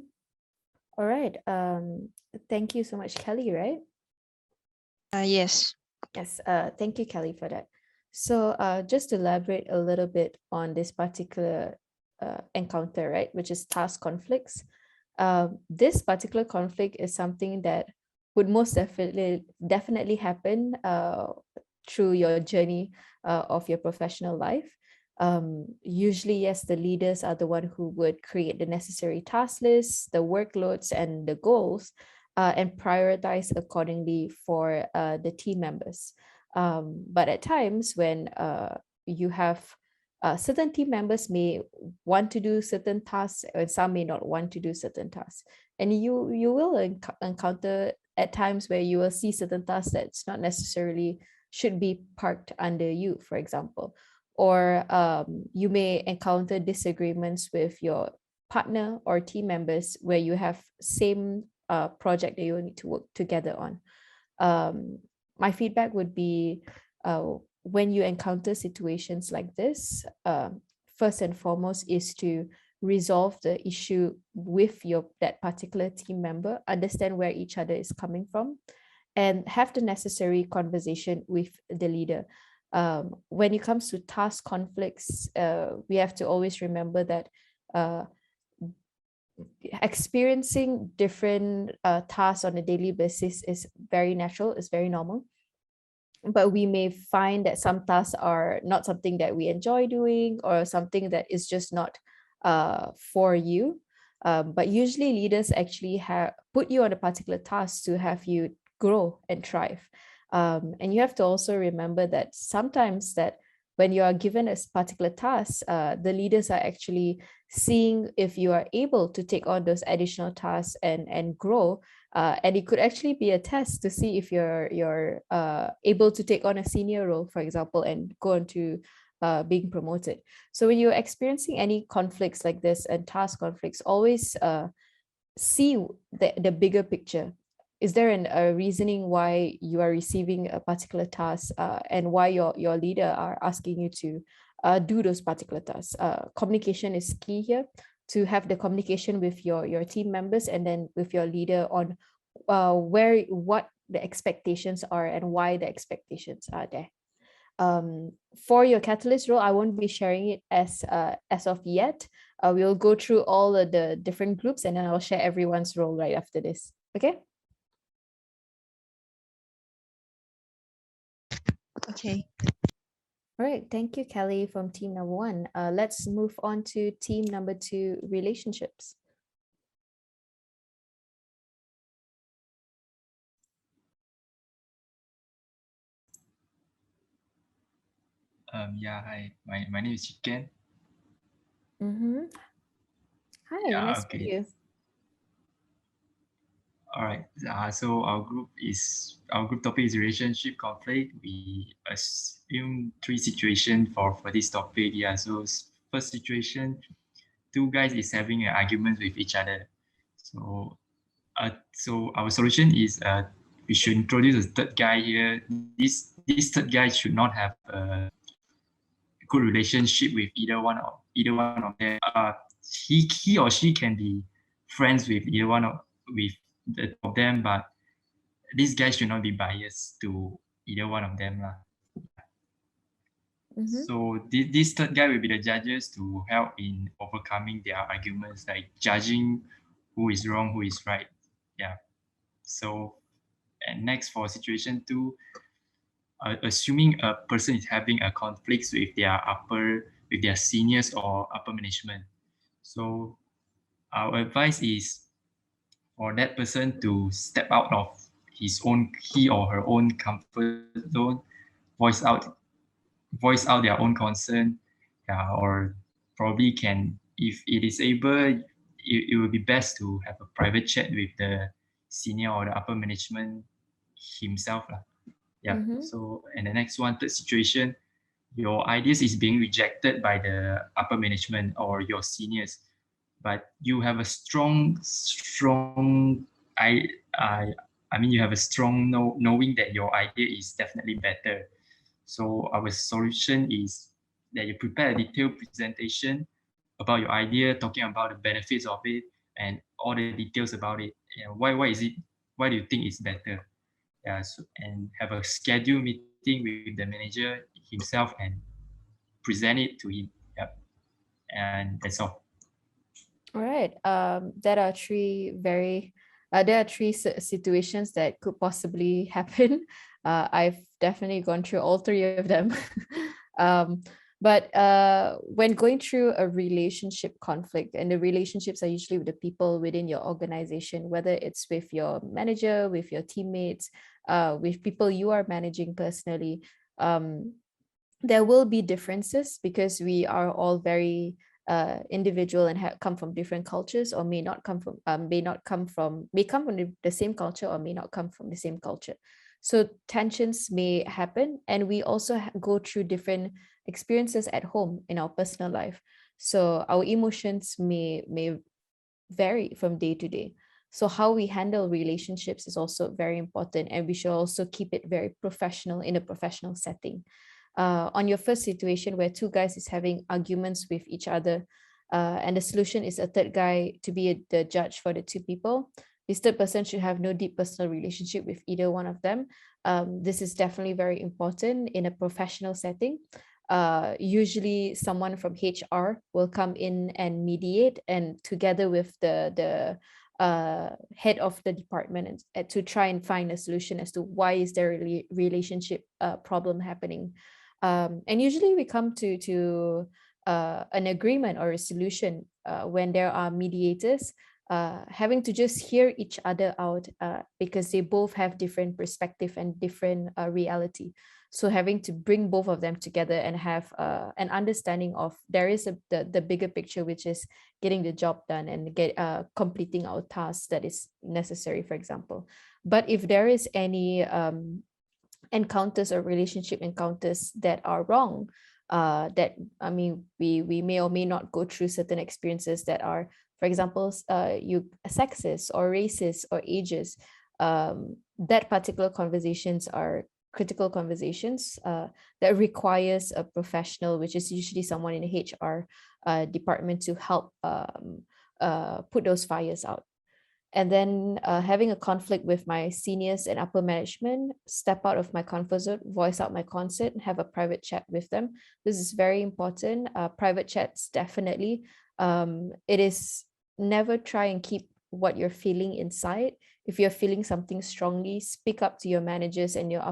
[SPEAKER 2] All right. Thank you so much, Kelly, right?
[SPEAKER 5] Yes.
[SPEAKER 2] Yes, thank you, Kelly, for that. So just to elaborate a little bit on this particular encounter, right, which is task conflicts. This particular conflict is something that would most definitely happen through your journey of your professional life. Usually, yes, the leaders are the one who would create the necessary task lists, the workloads, and the goals, and prioritize accordingly for the team members. But at times when you have certain team members may want to do certain tasks and some may not want to do certain tasks. And you will encounter at times where you will see certain tasks that's not necessarily should be parked under you, for example. Or you may encounter disagreements with your partner or team members where you have same project that you will need to work together on. My feedback would be when you encounter situations like this, first and foremost is to resolve the issue with that particular team member, understand where each other is coming from, and have the necessary conversation with the leader. When it comes to task conflicts, we have to always remember that experiencing different tasks on a daily basis is very natural, it's very normal. But we may find that some tasks are not something that we enjoy doing or something that is just not for you. But usually leaders actually have put you on a particular task to have you grow and thrive. And you have to also remember that sometimes that when you are given a particular task, the leaders are actually seeing if you are able to take on those additional tasks and grow. And it could actually be a test to see if you're able to take on a senior role, for example, and go on to being promoted. So when you're experiencing any conflicts like this and task conflicts, always see the bigger picture. Is there a reasoning why you are receiving a particular task and why your leader are asking you to do those particular tasks? Communication is key here, to have the communication with your team members and then with your leader on what the expectations are and why the expectations are there. For your catalyst role, I won't be sharing it as of yet. We'll go through all of the different groups and then I'll share everyone's role right after this. Okay?
[SPEAKER 5] Okay.
[SPEAKER 2] All right. Thank you, Kelly, from team number 1. Let's move on to team number 2, relationships.
[SPEAKER 6] Yeah, hi. My name is Chicken.
[SPEAKER 2] Mm-hmm. Hi,
[SPEAKER 6] Yeah,
[SPEAKER 2] nice to meet
[SPEAKER 6] okay.
[SPEAKER 2] you.
[SPEAKER 6] All right. So our group topic is relationship conflict. We assume three situations for this topic. Yeah. So first situation, two guys is having an argument with each other. So our solution is we should introduce a third guy here. This third guy should not have a good relationship with either one of them. He or she can be friends with either one with the two of them, but this guy should not be biased to either one of them lah.
[SPEAKER 2] Mm-hmm.
[SPEAKER 6] So this third guy will be the judges to help in overcoming their arguments, like judging who is wrong, who is right. Yeah. So and next for situation two, assuming a person is having a conflict with their seniors or upper management. So our advice is for that person to step out of he or her own comfort zone, voice out voice out their own concern, or probably can, if it is able, it will be best to have a private chat with the senior or the upper management himself lah. Yeah.
[SPEAKER 2] Mm-hmm.
[SPEAKER 6] So and the next one, third situation, your ideas is being rejected by the upper management or your seniors, but you have a strong I mean you have a strong knowing that your idea is definitely better. So our solution is that you prepare a detailed presentation about your idea, talking about the benefits of it and all the details about it. Why do you think it's better? Yeah, so, and have a scheduled meeting with the manager himself and present it to him. Yep. And that's all.
[SPEAKER 2] All right. There are three situations that could possibly happen. I've definitely gone through all three of them. But when going through a relationship conflict, and the relationships are usually with the people within your organization, whether it's with your manager, with your teammates, with people you are managing personally, there will be differences because we are all very individual and come from different cultures, or may come from the same culture, or may not come from the same culture. So tensions may happen, and we also go through different experiences at home in our personal life. So our emotions may vary from day to day. So how we handle relationships is also very important, and we should also keep it very professional in a professional setting. On your first situation where two guys is having arguments with each other, and the solution is a third guy to be the judge for the two people, this third person should have no deep personal relationship with either one of them. This is definitely very important in a professional setting. Usually someone from HR will come in and mediate, and together with the head of the department, and to try and find a solution as to why is there a relationship problem happening. And usually we come to an agreement or a solution when there are mediators, having to just hear each other out, because they both have different perspective and different reality. So having to bring both of them together and have an understanding of there is the bigger picture, which is getting the job done and completing our tasks that is necessary, for example. But if there is any encounters or relationship encounters that are wrong, that I mean we may or may not go through certain experiences that are, for example, you sexist or racist or ageist, that particular conversations are critical conversations that requires a professional, which is usually someone in the HR department, to help put those fires out. And then having a conflict with my seniors and upper management, step out of my comfort zone, voice out my concern, have a private chat with them. This is very important. Private chats, definitely. It is never try and keep what you're feeling inside. If you're feeling something strongly, speak up to your managers and your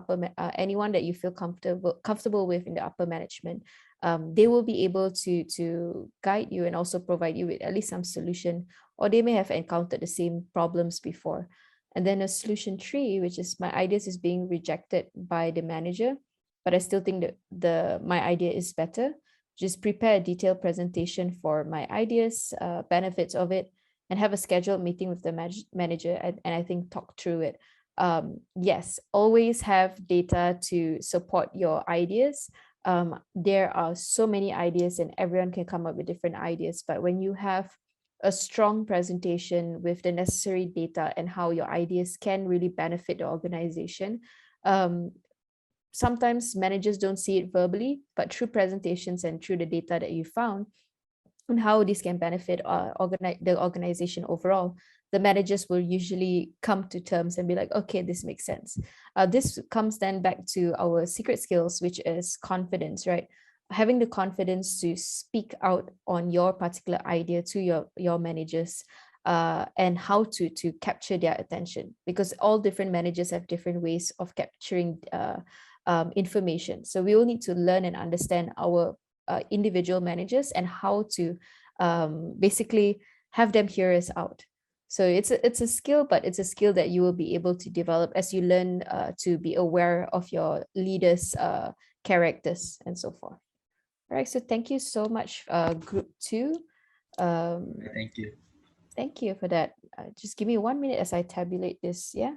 [SPEAKER 2] anyone that you feel comfortable with in the upper management. They will be able to guide you and also provide you with at least some solution, or they may have encountered the same problems before. And then a solution 3, which is my ideas is being rejected by the manager. but I still think that my idea is better. Just prepare a detailed presentation for my ideas, benefits of it, and have a scheduled meeting with the manager, and I think talk through it. Yes, always have data to support your ideas. There are so many ideas and everyone can come up with different ideas, but when you have a strong presentation with the necessary data and how your ideas can really benefit the organization, sometimes managers don't see it verbally, but through presentations and through the data that you found and how this can benefit the organization overall, the managers will usually come to terms and be like, okay, this makes sense. This comes then back to our secret skills, which is confidence, right? Having the confidence to speak out on your particular idea to your managers, and how to capture their attention, because all different managers have different ways of capturing information. So we all need to learn and understand our individual managers and how to basically have them hear us out. So it's a skill, but it's a skill that you will be able to develop as you learn to be aware of your leaders' characters and so forth. All right, so thank you so much, group 2.
[SPEAKER 6] Thank you.
[SPEAKER 2] Thank you for that. Just give me 1 minute as I tabulate this, yeah?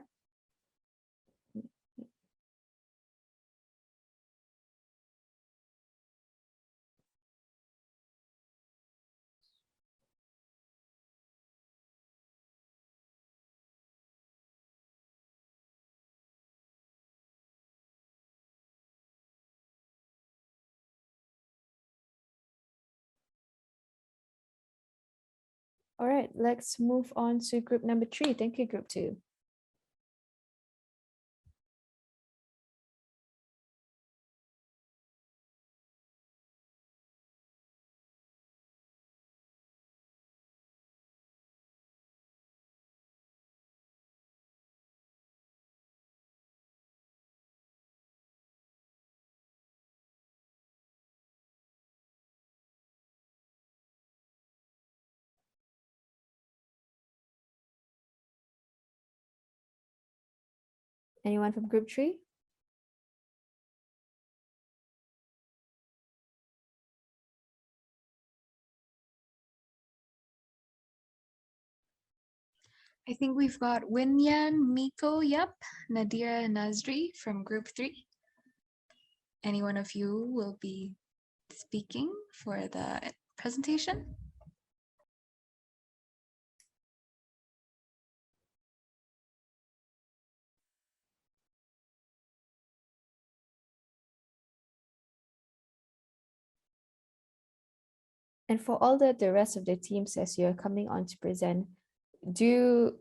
[SPEAKER 2] All right, let's move on to group number 3. Thank you, group 2. Anyone from group 3?
[SPEAKER 1] I think we've got Winyan, Miko, Yep, Nadira, Nazri from group 3. Any one of you will be speaking for the presentation?
[SPEAKER 2] And for all the rest of the teams, as you're coming on to present, do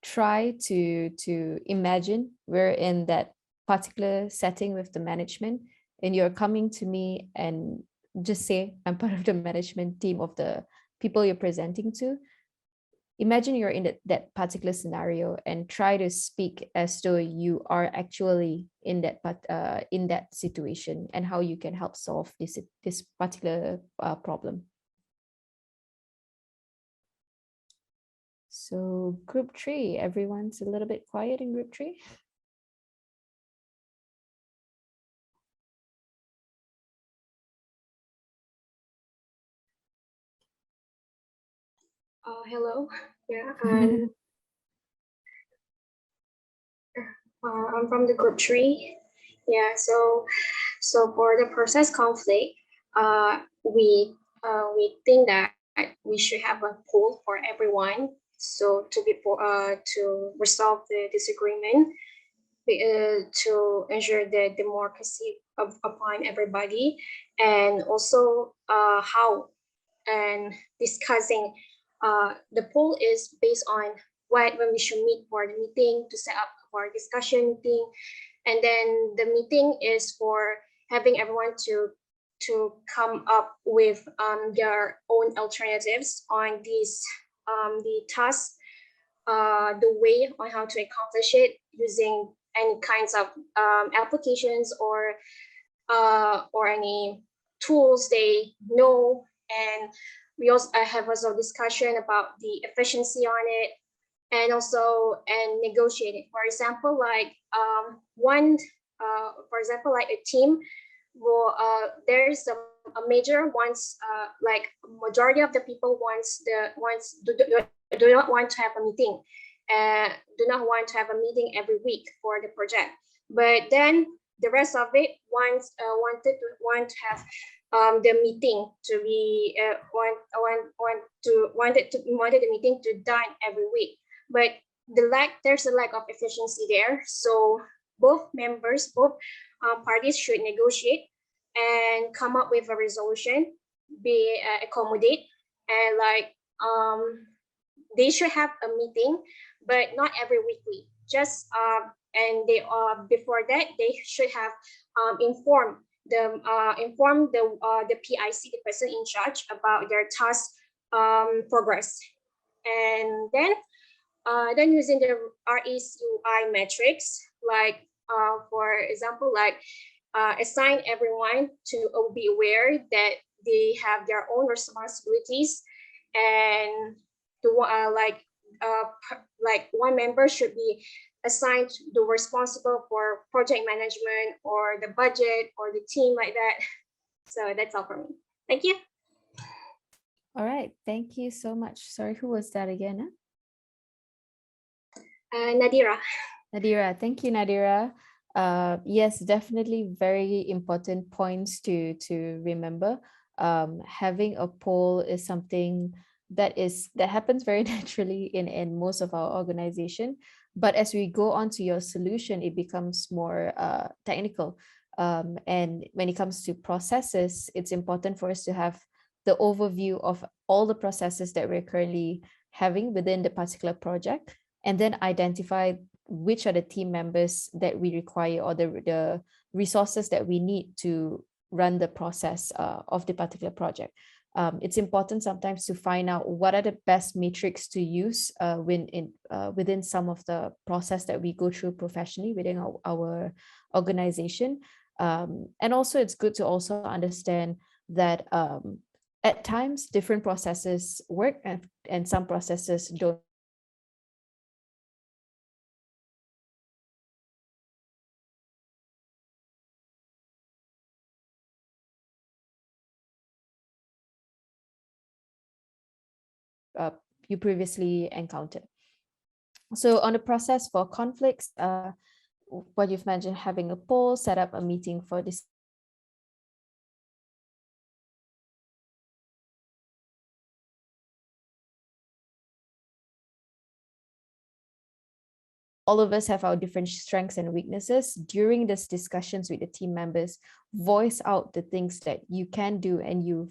[SPEAKER 2] try to imagine we're in that particular setting with the management and you're coming to me and just say, I'm part of the management team of the people you're presenting to. Imagine you're in that particular scenario and try to speak as though you are actually in that situation and how you can help solve this particular problem. So group 3, everyone's a little bit quiet in group 3.
[SPEAKER 7] Hello. Yeah, I'm from the group 3. Yeah, so for the process conflict, we think that we should have a pool for everyone, so to resolve the disagreement, to ensure the democracy upon everybody, and also how and discussing. The poll is based on when we should meet for the meeting, to set up for discussion meeting, and then the meeting is for having everyone to come up with their own alternatives on these the task, the way on how to accomplish it using any kinds of applications or any tools they know. And we also have discussion about the efficiency on it, and also negotiating. For example, like one for example, like a team, there's a major wants, like majority of the people do not want to have a meeting, do not want to have a meeting every week for the project. But then the rest of it wanted to have the meeting to be wanted the meeting to done every week. But there's a lack of efficiency there. So both parties should negotiate and come up with a resolution, be accommodate, and like they should have a meeting, but not every weekly. Just and they before that they should have inform the PIC, the person in charge, about their task progress, and then using the RACUI metrics, like for example, like assign everyone to be aware that they have their own responsibilities, and to like one member should be assigned the responsible for project management or the budget or the team, like that. So that's all for me. Thank you.
[SPEAKER 2] All right, thank you so much. Sorry, who was that again?
[SPEAKER 7] Nadira.
[SPEAKER 2] Nadira, thank you, Nadira. Yes, definitely very important points to remember. Having a poll is something that happens very naturally in most of our organization. But as we go on to your solution, it becomes more technical. And when it comes to processes, it's important for us to have the overview of all the processes that we're currently having within the particular project, and then identify which are the team members that we require, or the resources that we need to run the process of the particular project. It's important sometimes to find out what are the best metrics to use within some of the process that we go through professionally within our organization. And also it's good to also understand that at times different processes work and some processes don't. You previously encountered. So on the process for conflicts, what you've mentioned, having a poll, set up a meeting for this. All of us have our different strengths and weaknesses. During these discussions with the team members, voice out the things that you can do and you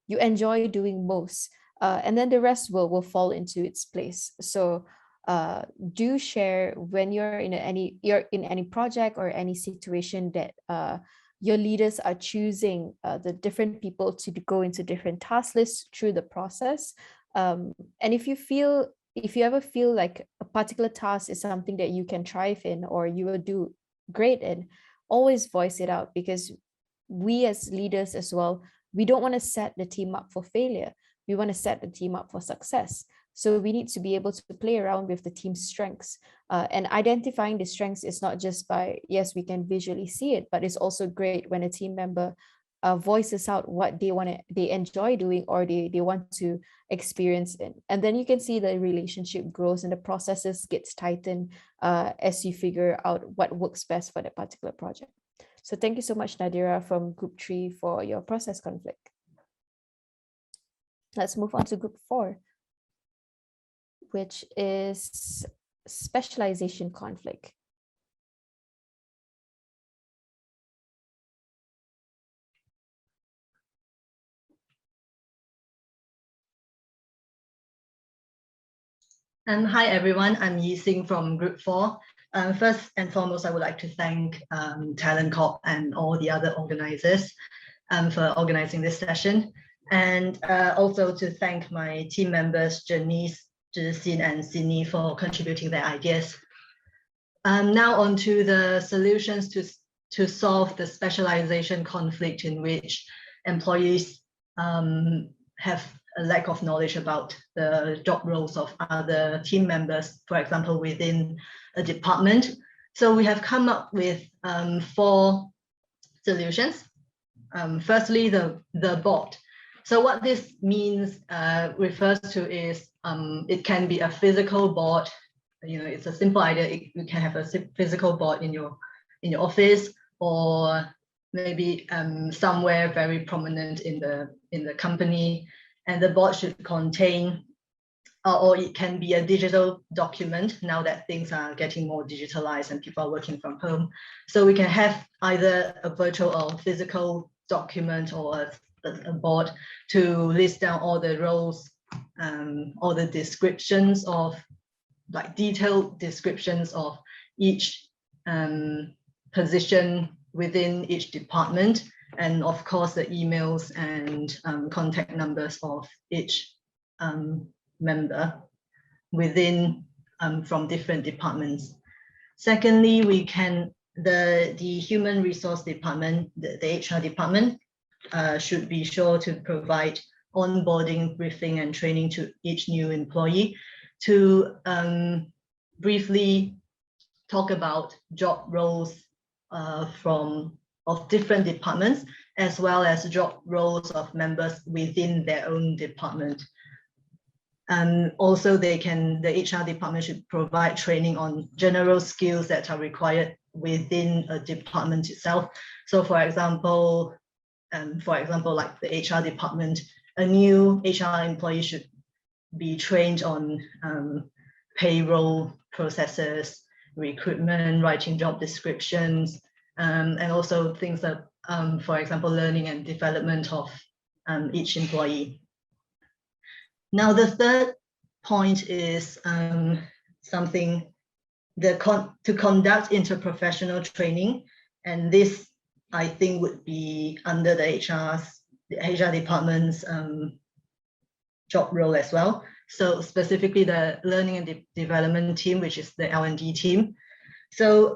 [SPEAKER 2] enjoy doing most. And then the rest will fall into its place. So do share when you're in any project or any situation that your leaders are choosing the different people to go into different task lists through the process. And if you ever feel like a particular task is something that you can thrive in or you will do great in, always voice it out, because we as leaders as well, we don't want to set the team up for failure. We want to set the team up for success. So we need to be able to play around with the team's strengths, and identifying the strengths is not just by, yes, we can visually see it, but it's also great when a team member voices out what they enjoy doing or they want to experience in. And then you can see the relationship grows and the processes gets tightened as you figure out what works best for that particular project. So thank you so much, Nadira from Group 3 for your process conflict. Let's move on to Group 4, which is specialization conflict.
[SPEAKER 8] Hi everyone, I'm Yi Xing from Group 4. First and foremost, I would like to thank TalentCorp and all the other organizers for organizing this session. And also to thank my team members, Janice, Zhixin, and Sydney for contributing their ideas. Now on to the solutions to solve the specialization conflict in which employees have a lack of knowledge about the job roles of other team members, for example, within a department. So we have come up with 4 solutions. Firstly, the board. So what this means refers to is it can be a physical board. You know, it's a simple idea. You can have a physical board in your office, or maybe somewhere very prominent in the company, and the board should contain, or it can be a digital document now that things are getting more digitalized and people are working from home. So we can have either a virtual or physical document or a board to list down all the roles, all the descriptions of, like detailed descriptions of each position within each department, and of course the emails and contact numbers of each member within from different departments. Secondly, we can the human resource department, the HR department, should be sure to provide onboarding briefing and training to each new employee to briefly talk about job roles of different departments, as well as job roles of members within their own department. And also the HR department should provide training on general skills that are required within a department itself. So for example, like the HR department, a new HR employee should be trained on payroll processes, recruitment, writing job descriptions, and also things that, for example, learning and development of each employee. Now, the third point is something to conduct interprofessional training, and this I think would be under the HR department's job role as well. So specifically the learning and development team, which is the L&D team. So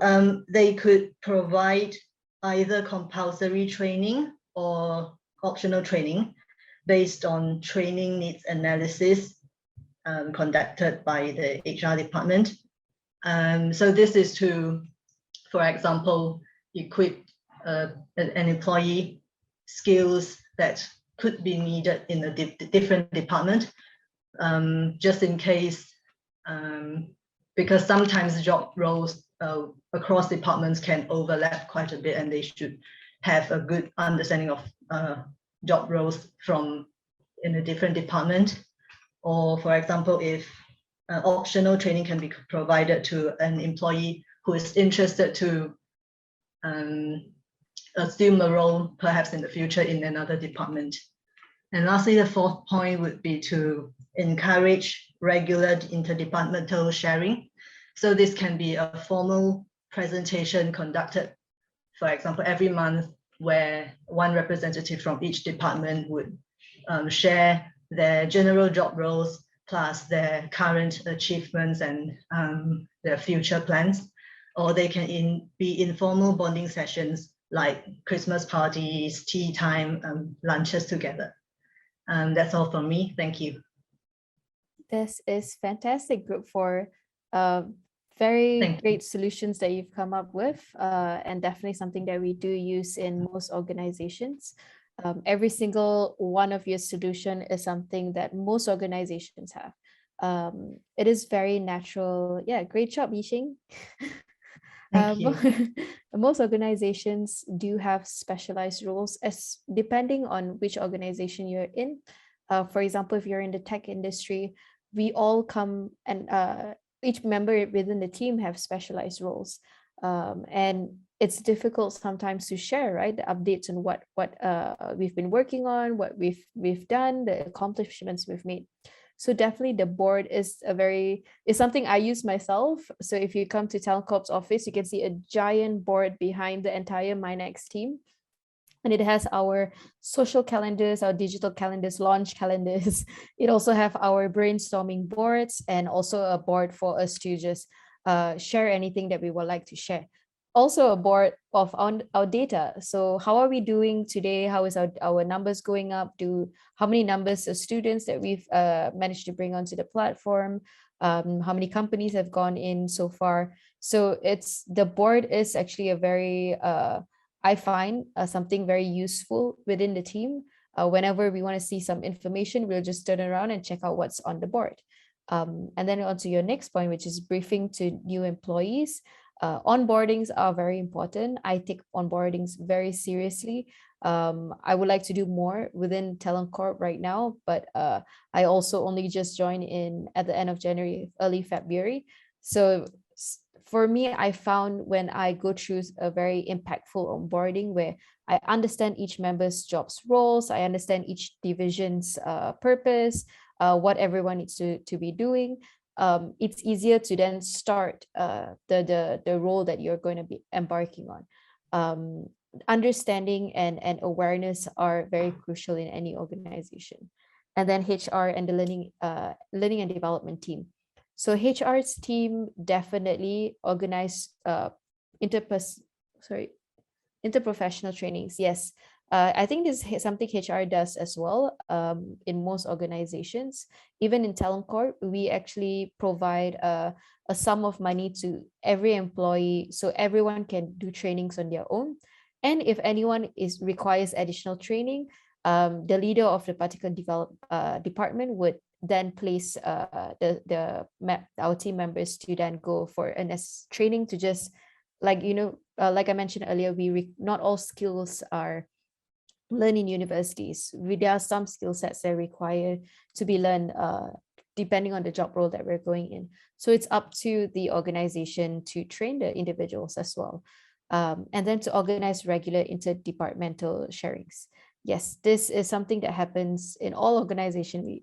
[SPEAKER 8] they could provide either compulsory training or optional training based on training needs analysis conducted by the HR department. So this is to, for example, equip an employee skills that could be needed in a different department, just in case, because sometimes job roles across departments can overlap quite a bit, and they should have a good understanding of job roles from in a different department. Or for example, if optional training can be provided to an employee who is interested to assume a role perhaps in the future in another department. And lastly, the fourth point would be to encourage regular interdepartmental sharing. So this can be a formal presentation conducted, for example, every month, where one representative from each department would share their general job roles plus their current achievements and their future plans. Or they can be informal bonding sessions like Christmas parties, tea time, lunches together. That's all from me. Thank you.
[SPEAKER 2] This is fantastic, Group 4. Very great solutions that you've come up with, and definitely something that we do use in most organizations. Every single one of your solution is something that most organizations have. It is very natural. Yeah, great job, Yixing. Most organizations do have specialized roles as depending on which organization you're in. For example, if you're in the tech industry, we all come and each member within the team have specialized roles. And it's difficult sometimes to share, right? The updates on what we've been working on, what we've done, the accomplishments we've made. So definitely the board is something I use myself. So if you come to TalentCorp's office, you can see a giant board behind the entire MyNext team. And it has our social calendars, our digital calendars, launch calendars. It also have our brainstorming boards and also a board for us to just share anything that we would like to share. Also a board of our data. So how are we doing today? How is our numbers going up? How many numbers of students that we've managed to bring onto the platform? how many companies have gone in so far. So the board is actually a very, I find something very useful within the team. Whenever we want to see some information, we'll just turn around and check out what's on the board. And then on to your next point, which is briefing to new employees. Onboardings are very important. I take onboardings very seriously. I would like to do more within TalentCorp right now, but I also only just joined in at the end of January, early February. So for me, I found when I go through a very impactful onboarding where I understand each member's jobs roles, I understand each division's purpose, what everyone needs to be doing. It's easier to then start the role that you're going to be embarking on. Understanding and awareness are very crucial in any organization. And then HR and the learning and development team. So HR's team definitely organize interprofessional trainings. Yes, I think this is something HR does as well in most organizations. Even in TalentCorp, we actually provide a sum of money to every employee so everyone can do trainings on their own. And if anyone requires additional training, the leader of the particular department would then place our team members to then go for a training to just like like I mentioned earlier, not all skills are learned in universities. There are some skill sets that are required to be learned depending on the job role that we're going in. So it's up to the organization to train the individuals as well. And then to organize regular interdepartmental sharings. Yes, this is something that happens in all organizations,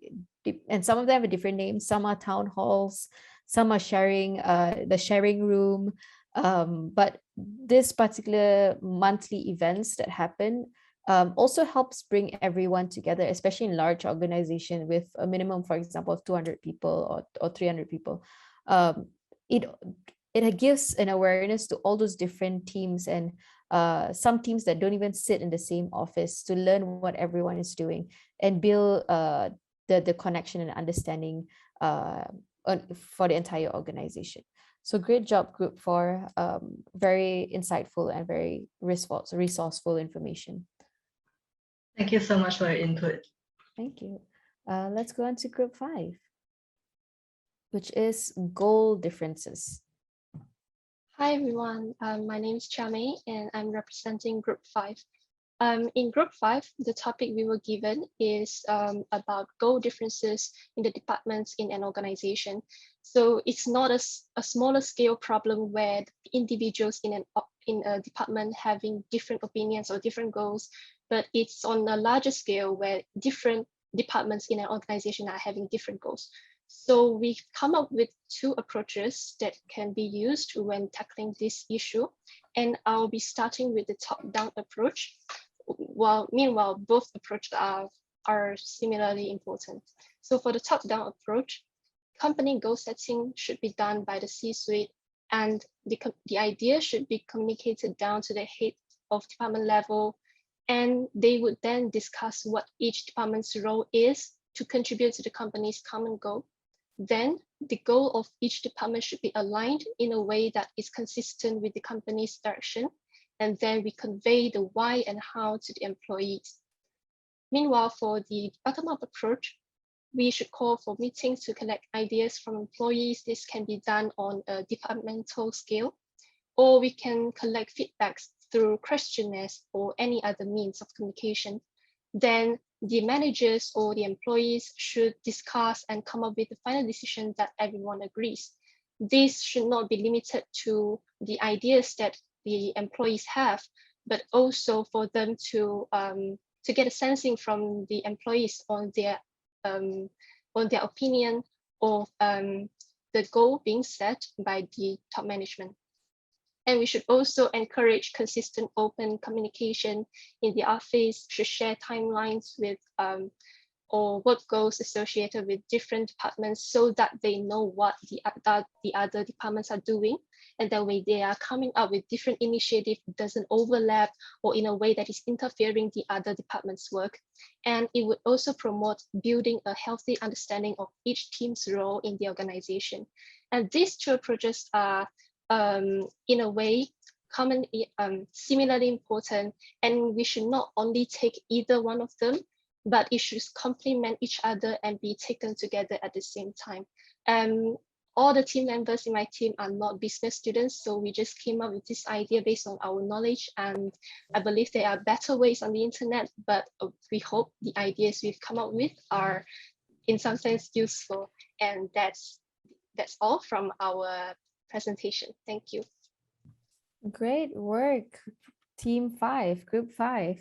[SPEAKER 2] and some of them have different names. Some are town halls, some are the sharing room. But this particular monthly events that happen also helps bring everyone together, especially in large organization with a minimum, for example, of 200 people or 300 people. It gives an awareness to all those different teams and some teams that don't even sit in the same office to learn what everyone is doing and build the connection and understanding for the entire organization. So great job, Group 4. Very insightful and very resourceful information.
[SPEAKER 8] Thank you so much for your input.
[SPEAKER 2] Thank you. Let's go on to Group 5, which is goal differences.
[SPEAKER 9] Hi everyone, my name is Chamei and I'm representing Group 5. In Group 5, the topic we were given is about goal differences in the departments in an organization. So it's not a smaller scale problem where individuals in a department having different opinions or different goals, but it's on a larger scale where different departments in an organization are having different goals. So we've come up with two approaches that can be used when tackling this issue. And I'll be starting with the top-down approach. Meanwhile, both approaches are similarly important. So for the top-down approach, company goal setting should be done by the C-suite, and the idea should be communicated down to the head of department level, and they would then discuss what each department's role is to contribute to the company's common goal. Then the goal of each department should be aligned in a way that is consistent with the company's direction, and then we convey the why and how to the employees. Meanwhile, for the bottom-up approach, we should call for meetings to collect ideas from employees. This can be done on a departmental scale, or we can collect feedbacks through questionnaires or any other means of communication. Then the managers or the employees should discuss and come up with the final decision that everyone agrees. This should not be limited to the ideas that the employees have, but also for them to get a sensing from the employees on their opinion of the goal being set by the top management. And we should also encourage consistent open communication in the office, should share timelines with or work goals associated with different departments so that they know what the other departments are doing. And that way they are coming up with different initiatives, doesn't overlap or in a way that is interfering the other department's work. And it would also promote building a healthy understanding of each team's role in the organization. And these two approaches are in a way similarly important, and we should not only take either one of them, but it should complement each other and be taken together at the same time. All the team members in my team are not business students, so we just came up with this idea based on our knowledge, and I believe there are better ways on the internet, but we hope the ideas we've come up with are in some sense useful. And that's all from our presentation. Thank you.
[SPEAKER 2] Great work, Team 5, Group 5.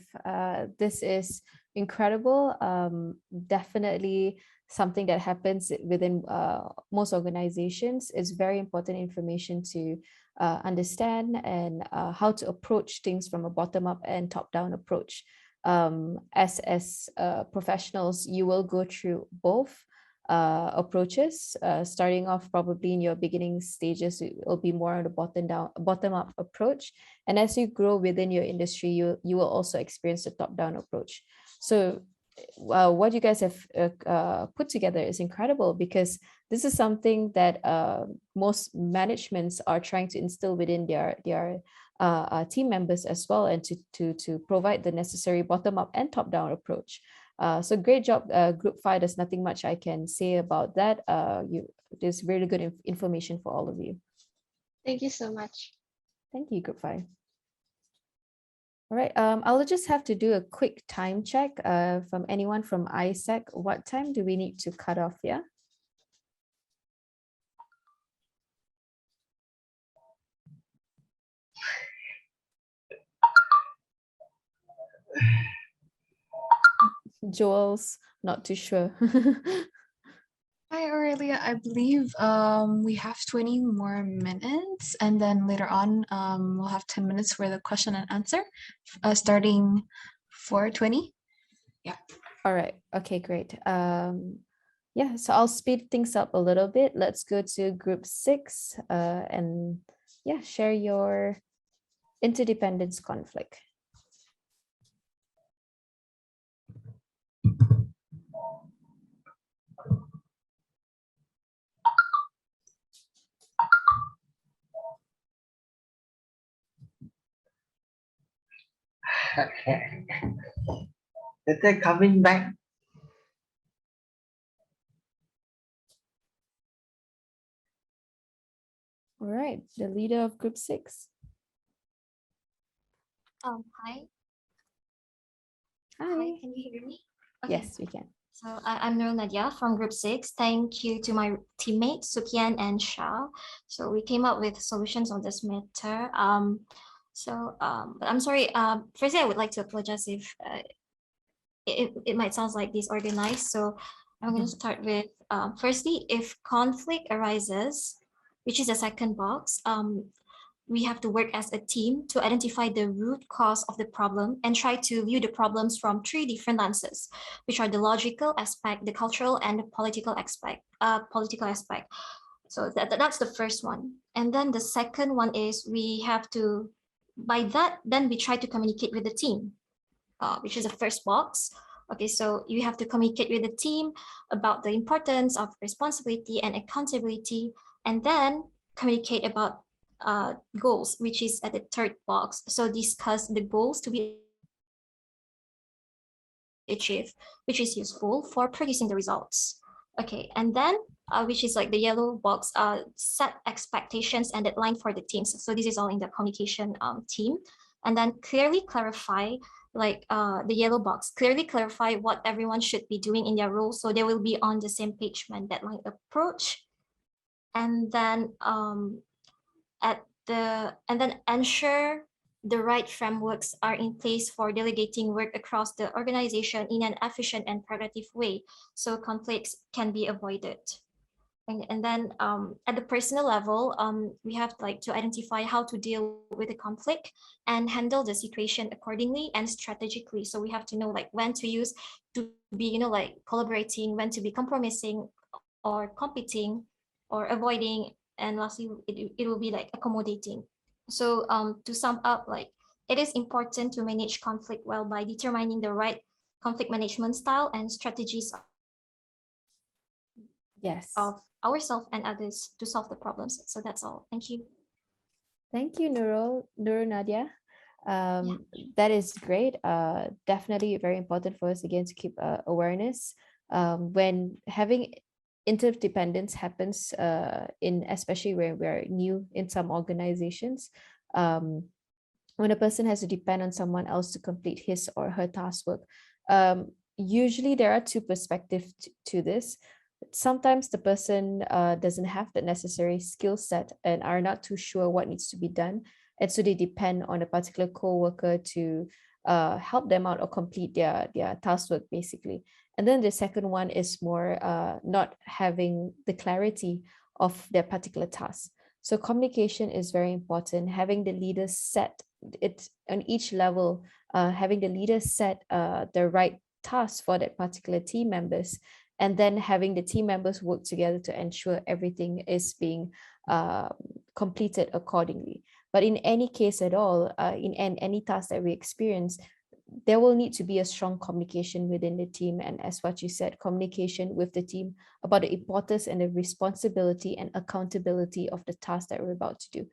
[SPEAKER 2] This is incredible. Definitely something that happens within most organizations. It's very important information to understand, and how to approach things from a bottom-up and top-down approach. As professionals, you will go through both approaches. Starting off probably in your beginning stages, it will be more on the bottom-up approach, and as you grow within your industry, you will also experience the top-down approach. So what you guys have put together is incredible, because this is something that most managements are trying to instill within their team members as well, and to provide the necessary bottom-up and top-down approach. So great job, Group 5. There's nothing much I can say about that. There's really good information for all of you.
[SPEAKER 9] Thank you so much.
[SPEAKER 2] Thank you, Group 5. All right, I'll just have to do a quick time check from anyone from ISEC. What time do we need to cut off? Yeah. Joel's not too sure.
[SPEAKER 1] Hi, Aurelia. I believe we have 20 more minutes, and then later on we'll have 10 minutes for the question and answer, starting 4:20. Yeah.
[SPEAKER 2] All right. Okay, great. Yeah, so I'll speed things up a little bit. Let's go to Group 6 and yeah, share your interdependence conflict.
[SPEAKER 10] Okay. Is they coming back?
[SPEAKER 2] All right, the leader of Group 6.
[SPEAKER 11] Hi.
[SPEAKER 2] Hi.
[SPEAKER 11] Hi, can you hear me? Okay.
[SPEAKER 2] Yes, we can.
[SPEAKER 11] So I'm Nurul Nadia from Group 6. Thank you to my teammates, Sukian and Shah. So we came up with solutions on this matter. But I'm sorry. Firstly, I would like to apologize if it might sound like disorganized. So I'm going to start with, firstly, if conflict arises, which is the second box, we have to work as a team to identify the root cause of the problem and try to view the problems from 3 different lenses, which are the logical aspect, the cultural, and the political aspect. So that's the first one. And then the second one is we have to, by that, then we try to communicate with the team, which is the first box. Okay, so you have to communicate with the team about the importance of responsibility and accountability, and then communicate about goals, which is at the third box. So discuss the goals to be achieved, which is useful for producing the results. Okay, and then which is like the yellow box, set expectations and deadline for the teams. So this is all in the communication team. And then clearly clarify, like the yellow box, clearly clarify what everyone should be doing in their role, so they will be on the same page when deadline approach. And then ensure the right frameworks are in place for delegating work across the organization in an efficient and productive way, so conflicts can be avoided. And then at the personal level, we have like to identify how to deal with the conflict and handle the situation accordingly and strategically. So we have to know like when to use to be, like collaborating, when to be compromising or competing or avoiding, and lastly, it will be like accommodating. So to sum up, like it is important to manage conflict well by determining the right conflict management style and strategies
[SPEAKER 2] Yes.
[SPEAKER 11] of ourselves and others to solve the problems. So that's all. Thank you.
[SPEAKER 2] Thank you, Nurul Nadia. That is great. Definitely very important for us again to keep awareness. When having interdependence happens, in especially where we're new in some organizations, when a person has to depend on someone else to complete his or her task work, usually there are two perspectives to this. Sometimes the person doesn't have the necessary skill set and are not too sure what needs to be done. And so they depend on a particular co-worker to help them out or complete their task work, basically. And then the second one is more not having the clarity of their particular task. So communication is very important. Having the leaders set it on each level, having the leaders set the right task for that particular team members, and then having the team members work together to ensure everything is being completed accordingly. But in any case at all, in any task that we experience, there will need to be a strong communication within the team. And as what you said, communication with the team about the importance and the responsibility and accountability of the task that we're about to do.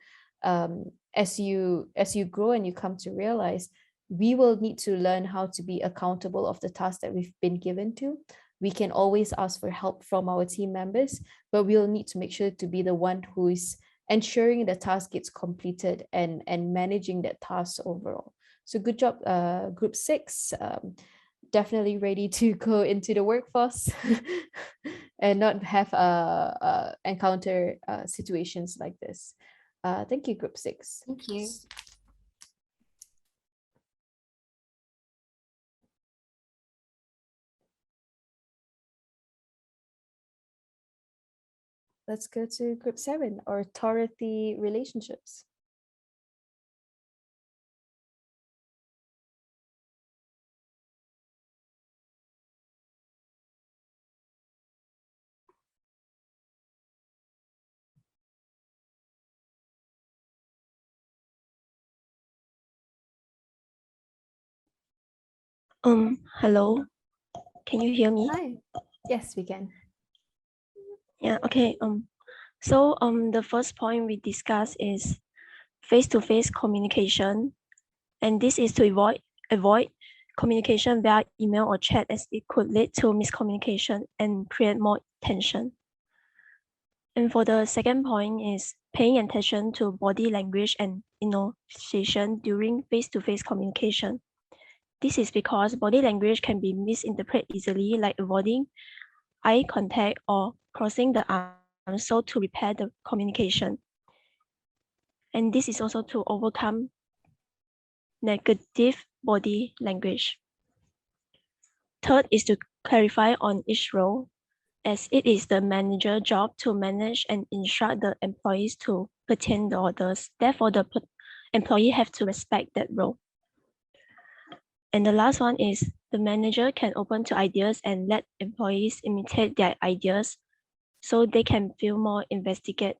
[SPEAKER 2] As you grow and you come to realize, we will need to learn how to be accountable of the task that we've been given to. We can always ask for help from our team members, but we'll need to make sure to be the one who is ensuring the task gets completed and managing that task overall. So good job, Group 6. Definitely ready to go into the workforce and not have encounter situations like this. Thank you, Group 6.
[SPEAKER 11] Thank you.
[SPEAKER 2] Let's go to Group 7, or authority relationships.
[SPEAKER 12] Hello, can you hear me?
[SPEAKER 2] Hi. Yes, we can.
[SPEAKER 12] Yeah, okay. So the first point we discuss is face-to-face communication, and this is to avoid communication via email or chat, as it could lead to miscommunication and create more tension. And for the second point is paying attention to body language and enunciation during face-to-face communication. This is because body language can be misinterpreted easily, like avoiding eye contact or crossing the arms, so to repair the communication. And this is also to overcome negative body language. Third is to clarify on each role, as it is the manager's job to manage and instruct the employees to pertain the orders. Therefore, the employee have to respect that role. And the last one is the manager can open to ideas and let employees imitate their ideas, so they can feel more invested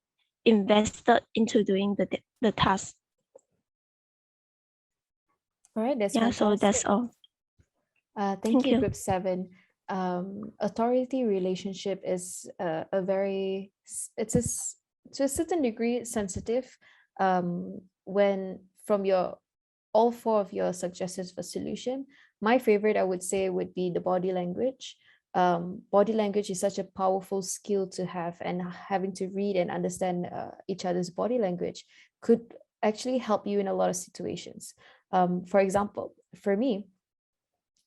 [SPEAKER 12] into doing the task.
[SPEAKER 2] All right, that's
[SPEAKER 12] fantastic. So that's all.
[SPEAKER 2] Thank you, Group 7. Authority relationship is to a certain degree sensitive, when from all four of your suggestions for solution. My favorite, I would say, would be the body language. Body language is such a powerful skill to have, and having to read and understand each other's body language could actually help you in a lot of situations. For example, for me,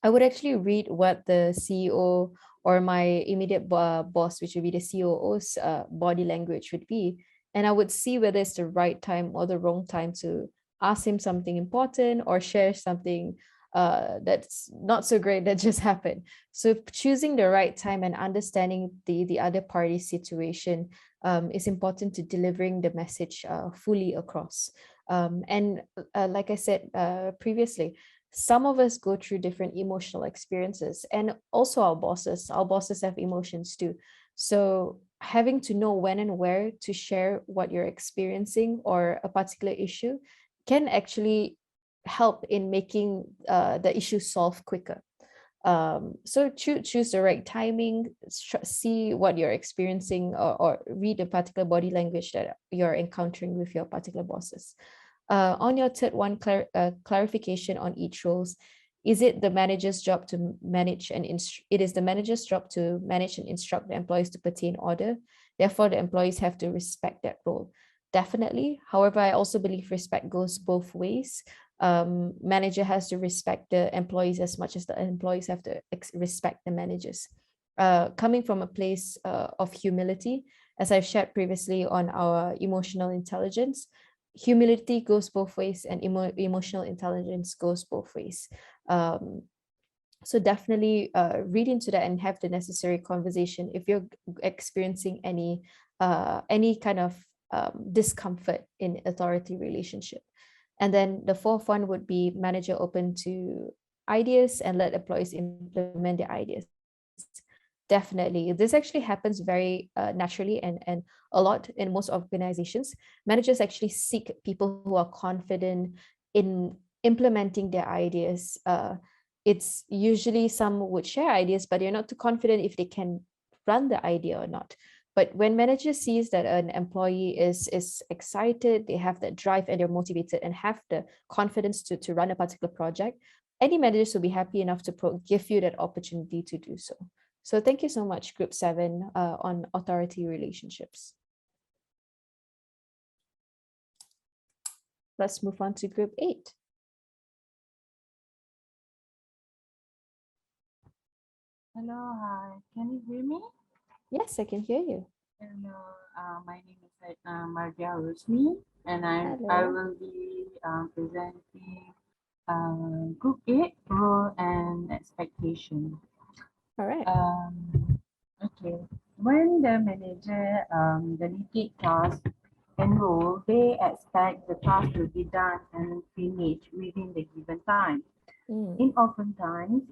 [SPEAKER 2] I would actually read what the CEO or my immediate boss, which would be the COO's body language would be. And I would see whether it's the right time or the wrong time to ask him something important or share something that's not so great that just happened. So choosing the right time and understanding the other party's situation is important to delivering the message fully across. And like I said previously, some of us go through different emotional experiences, and also our bosses have emotions too. So having to know when and where to share what you're experiencing or a particular issue can actually help in making the issue solve quicker. So choose the right timing, see what you're experiencing, or read a particular body language that you're encountering with your particular bosses. On your third one, clarification on each roles. Is it the manager's job to manage and it is the manager's job to manage and instruct the employees to pertain order. Therefore, the employees have to respect that role. Definitely. However, I also believe respect goes both ways. Manager has to respect the employees as much as the employees have to respect the managers. Coming from a place of humility, as I've shared previously on our emotional intelligence, humility goes both ways and emotional intelligence goes both ways. So definitely read into that and have the necessary conversation if you're experiencing any kind of discomfort in authority relationship. And then the fourth one would be manager open to ideas and let employees implement their ideas. Definitely. This actually happens very naturally and a lot in most organizations. Managers actually seek people who are confident in implementing their ideas. It's usually some would share ideas, but they're not too confident if they can run the idea or not. But when manager sees that an employee is excited, they have that drive and they're motivated and have the confidence to run a particular project, any managers will be happy enough to give you that opportunity to do so. So thank you so much, Group 7, on authority relationships. Let's move on to Group 8.
[SPEAKER 13] Hello, hi. Can you hear me?
[SPEAKER 2] Yes, I can hear you.
[SPEAKER 13] Hello, my name is Margia Rusmi, and I will be presenting Group 8 role and expectation.
[SPEAKER 2] All right.
[SPEAKER 13] Okay. When the manager delegate tasks and role, they expect the task to be done and finished within the given time. In oftentimes,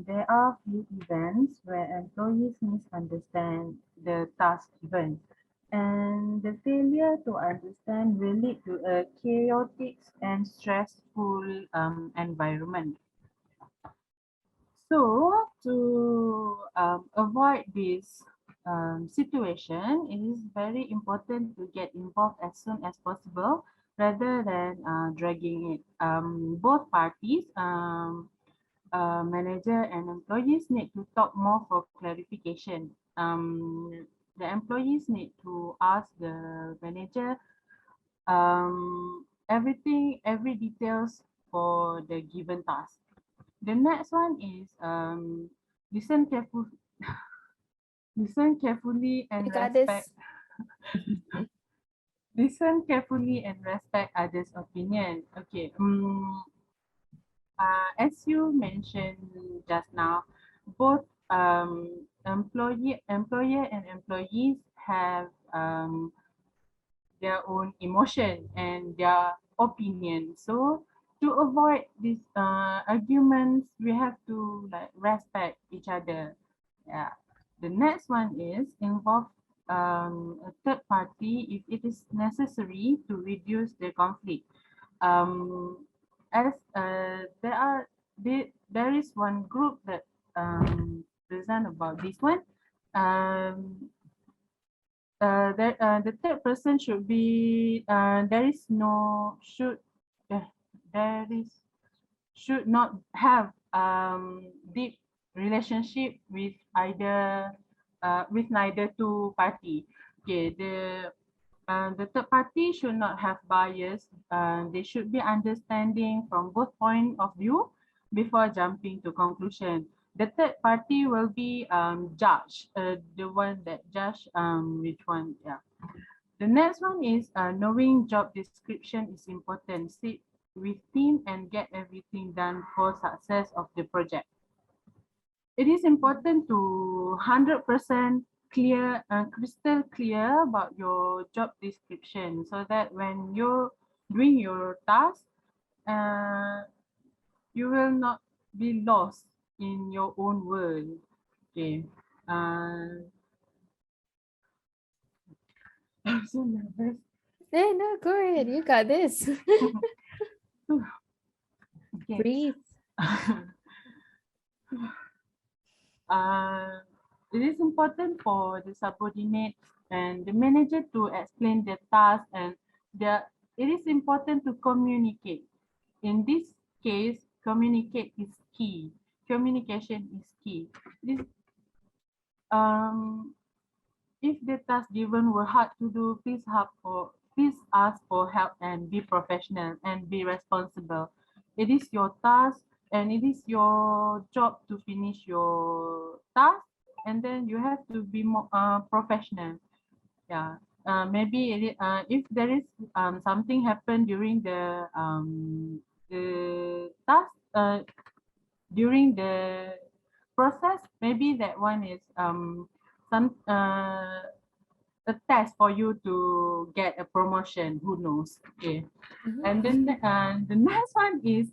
[SPEAKER 13] there are few events where employees misunderstand the task given, and the failure to understand will lead to a chaotic and stressful environment. So, to avoid this situation, it is very important to get involved as soon as possible rather than dragging it. Both parties, manager and employees, need to talk more for clarification. The employees need to ask the manager every details for the given task. The next one is listen careful, listen carefully and respect. Listen carefully and respect others' opinion. Okay. As you mentioned just now, both employer and employees have their own emotion and their opinion. So to avoid these arguments, we have to respect each other. Yeah. The next one is involve a third party if it is necessary to reduce the conflict. As there is one group that present about this one. The third person should be there should not have deep relationship with neither two party. Okay, the third party should not have bias. They should be understanding from both point of view before jumping to conclusion. The third party will be judge, the one that judge which one. Yeah. The next one is knowing job description is important. with team and get everything done for success of the project. It is important to 100% clear, crystal clear about your job description, so that when you're doing your task, you will not be lost in your own world. Okay. I'm so nervous.
[SPEAKER 2] Hey, no, go ahead. You got this.
[SPEAKER 13] Okay.
[SPEAKER 2] Breathe.
[SPEAKER 13] It is important for the subordinate and the manager to explain the task, and it is important to communicate. In this case, communicate is key. Communication is key. This, if the task given were hard to do, please ask for help and be professional and be responsible. It is your task and it is your job to finish your task, and then you have to be more professional. Yeah. Maybe if there is something happened during the task during the process, maybe that one is some a test for you to get a promotion. Who knows? Okay. And then the next one is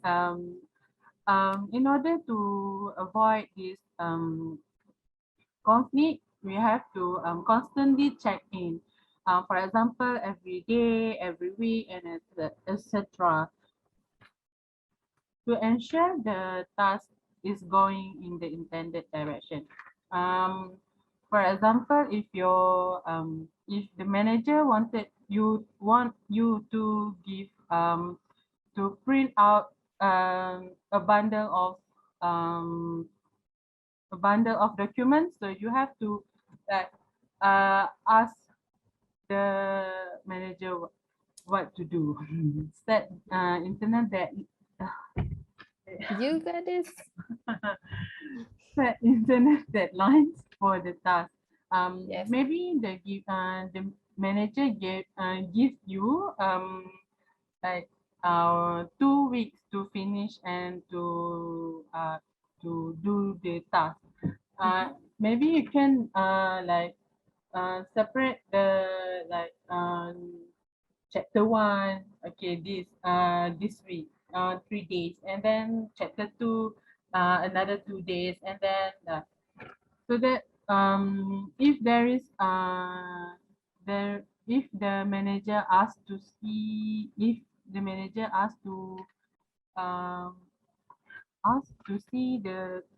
[SPEAKER 13] in order to avoid this conflict, we have to constantly check in. For example, every day, every week, and etc. to ensure the task is going in the intended direction. For example, if the manager want you to give to print out a bundle of documents, so you have to ask the manager what to do. Set internet that
[SPEAKER 2] you got this.
[SPEAKER 13] Set internet deadlines for the task.
[SPEAKER 2] Yes.
[SPEAKER 13] Maybe the manager gives you like 2 weeks to finish and to do the task. Maybe you can separate the chapter 1, okay, this week 3 days, and then chapter 2 another 2 days, and then so that if there is if the manager asks to see if the manager asks to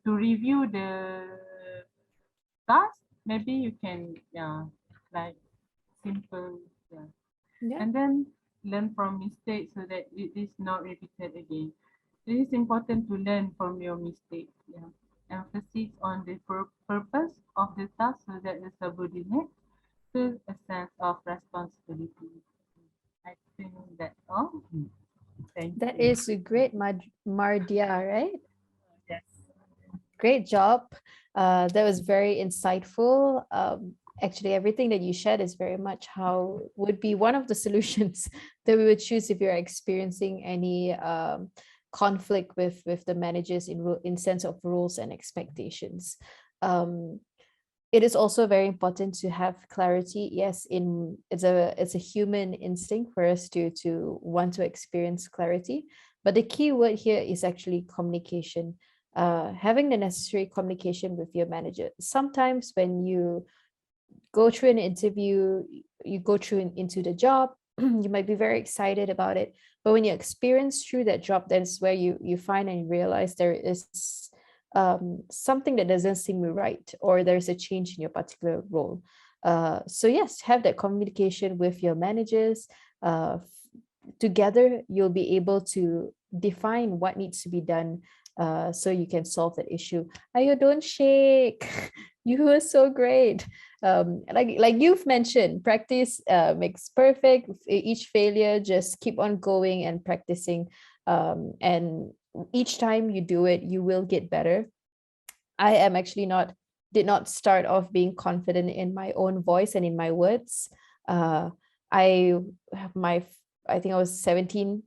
[SPEAKER 13] review the task, maybe you can like simple and then learn from mistakes so that it is not repeated again. It is important to learn from your mistakes. Emphasis on the purpose of the task so that the subordinate feels a sense of responsibility. I think that's all. Thank
[SPEAKER 2] That
[SPEAKER 13] you.
[SPEAKER 2] is a great, Mardia, right?
[SPEAKER 13] Yes.
[SPEAKER 2] Great job. That was very insightful. Actually, everything that you shared is very much how would be one of the solutions that we would choose if you're experiencing any conflict with the managers in sense of rules and expectations. It is also very important to have clarity. Yes, it's a human instinct for us to want to experience clarity, but the key word here is actually communication. Having the necessary communication with your manager. Sometimes when you go through an interview, you go through into the job, you might be very excited about it, but when you experience through that job, that's where you find and realize there is something that doesn't seem right, or there's a change in your particular role. So yes, have that communication with your managers. Together, you'll be able to define what needs to be done so you can solve that issue. Ayo, don't shake. You were so great. Like you've mentioned, practice makes perfect. Each failure, just keep on going and practicing. And each time you do it, you will get better. I am actually did not start off being confident in my own voice and in my words. I think I was 17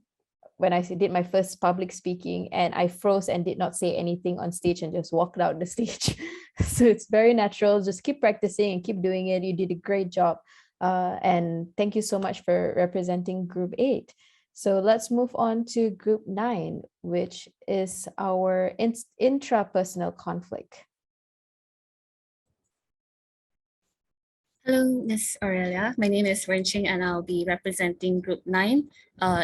[SPEAKER 2] when I did my first public speaking, and I froze and did not say anything on stage and just walked out the stage. So it's very natural. Just keep practicing and keep doing it. You did a great job. And thank you so much for representing Group 8. So let's move on to Group 9, which is our intrapersonal conflict.
[SPEAKER 14] Hello, Ms. Aurelia. My name is Renching and I'll be representing Group 9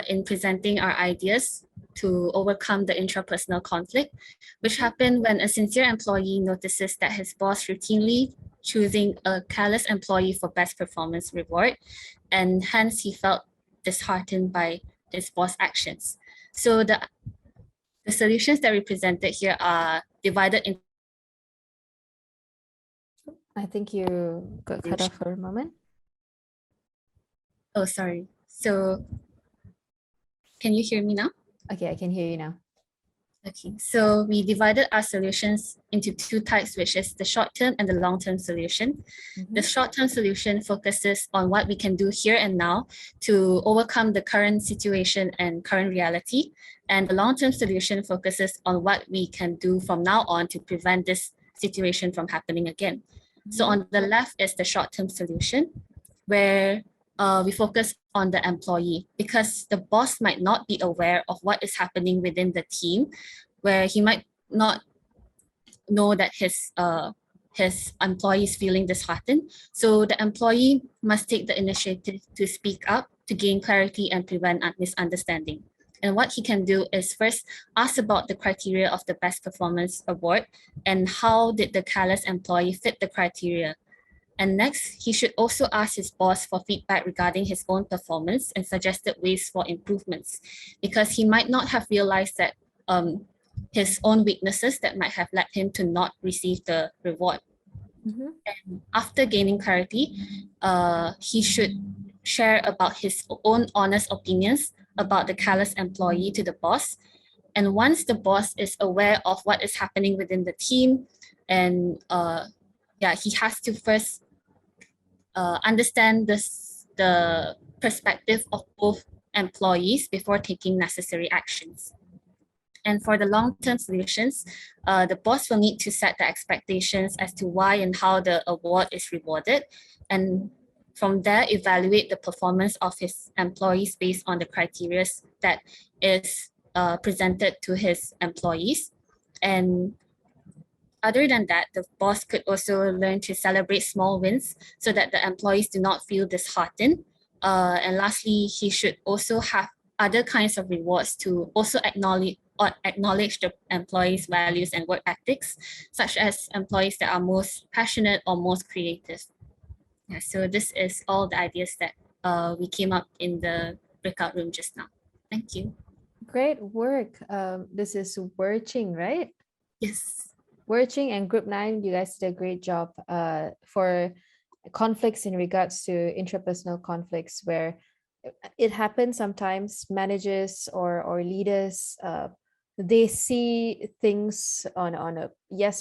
[SPEAKER 14] in presenting our ideas to overcome the intrapersonal conflict, which happened when a sincere employee notices that his boss routinely choosing a careless employee for best performance reward, and hence he felt disheartened by his boss' actions. So the solutions that we presented here are divided into.
[SPEAKER 2] I think you got cut off for a moment.
[SPEAKER 14] Oh, sorry. So can you hear me now?
[SPEAKER 2] Okay, I can hear you now.
[SPEAKER 14] Okay, so we divided our solutions into two types, which is the short-term and the long-term solution. The short-term solution focuses on what we can do here and now to overcome the current situation and current reality. And the long-term solution focuses on what we can do from now on to prevent this situation from happening again. So on the left is the short-term solution, where we focus on the employee, because the boss might not be aware of what is happening within the team, where he might not know that his employee is feeling disheartened. So the employee must take the initiative to speak up to gain clarity and prevent misunderstanding. And what he can do is first ask about the criteria of the best performance award and how did the careless employee fit the criteria. And next, he should also ask his boss for feedback regarding his own performance and suggested ways for improvements, because he might not have realized that his own weaknesses that might have led him to not receive the reward. And after gaining clarity, he should share about his own honest opinions about the careless employee to the boss. And once the boss is aware of what is happening within the team, and he has to first understand the perspective of both employees before taking necessary actions. And for the long-term solutions, the boss will need to set the expectations as to why and how the award is rewarded, and from there evaluate the performance of his employees based on the criteria that is presented to his employees. And other than that, the boss could also learn to celebrate small wins so that the employees do not feel disheartened. And lastly, he should also have other kinds of rewards to also acknowledge the employees' values and work ethics, such as employees that are most passionate or most creative. Yeah, so this is all the ideas that we came up in the breakout room just now. Thank you.
[SPEAKER 2] Great work. This is Werching, right?
[SPEAKER 14] Yes.
[SPEAKER 2] Werching and Group 9, you guys did a great job for conflicts in regards to intrapersonal conflicts, where it happens sometimes. Managers or leaders, they see things on a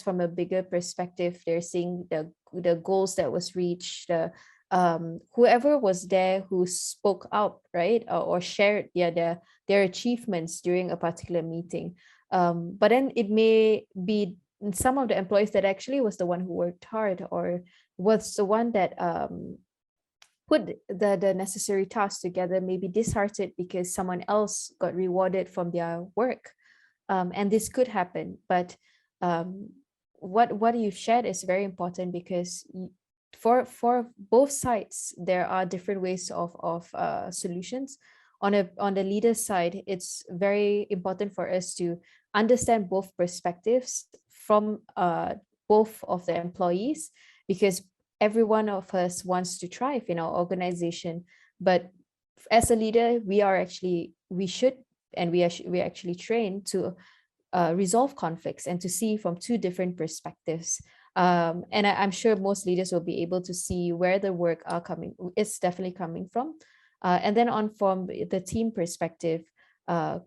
[SPEAKER 2] from a bigger perspective. They're seeing the goals that was reached, whoever was there who spoke out, right, or shared their achievements during a particular meeting. But then it may be some of the employees that actually was the one who worked hard or was the one that put the necessary tasks together, maybe disheartened because someone else got rewarded from their work. And this could happen, but what you've shared is very important, because for both sides there are different ways of solutions. On the leader side, it's very important for us to understand both perspectives from both of the employees, because every one of us wants to thrive in our organization. But as a leader, we are actually trained to resolve conflicts and to see from two different perspectives. And I'm sure most leaders will be able to see where the work is definitely coming from. And then from the team perspective,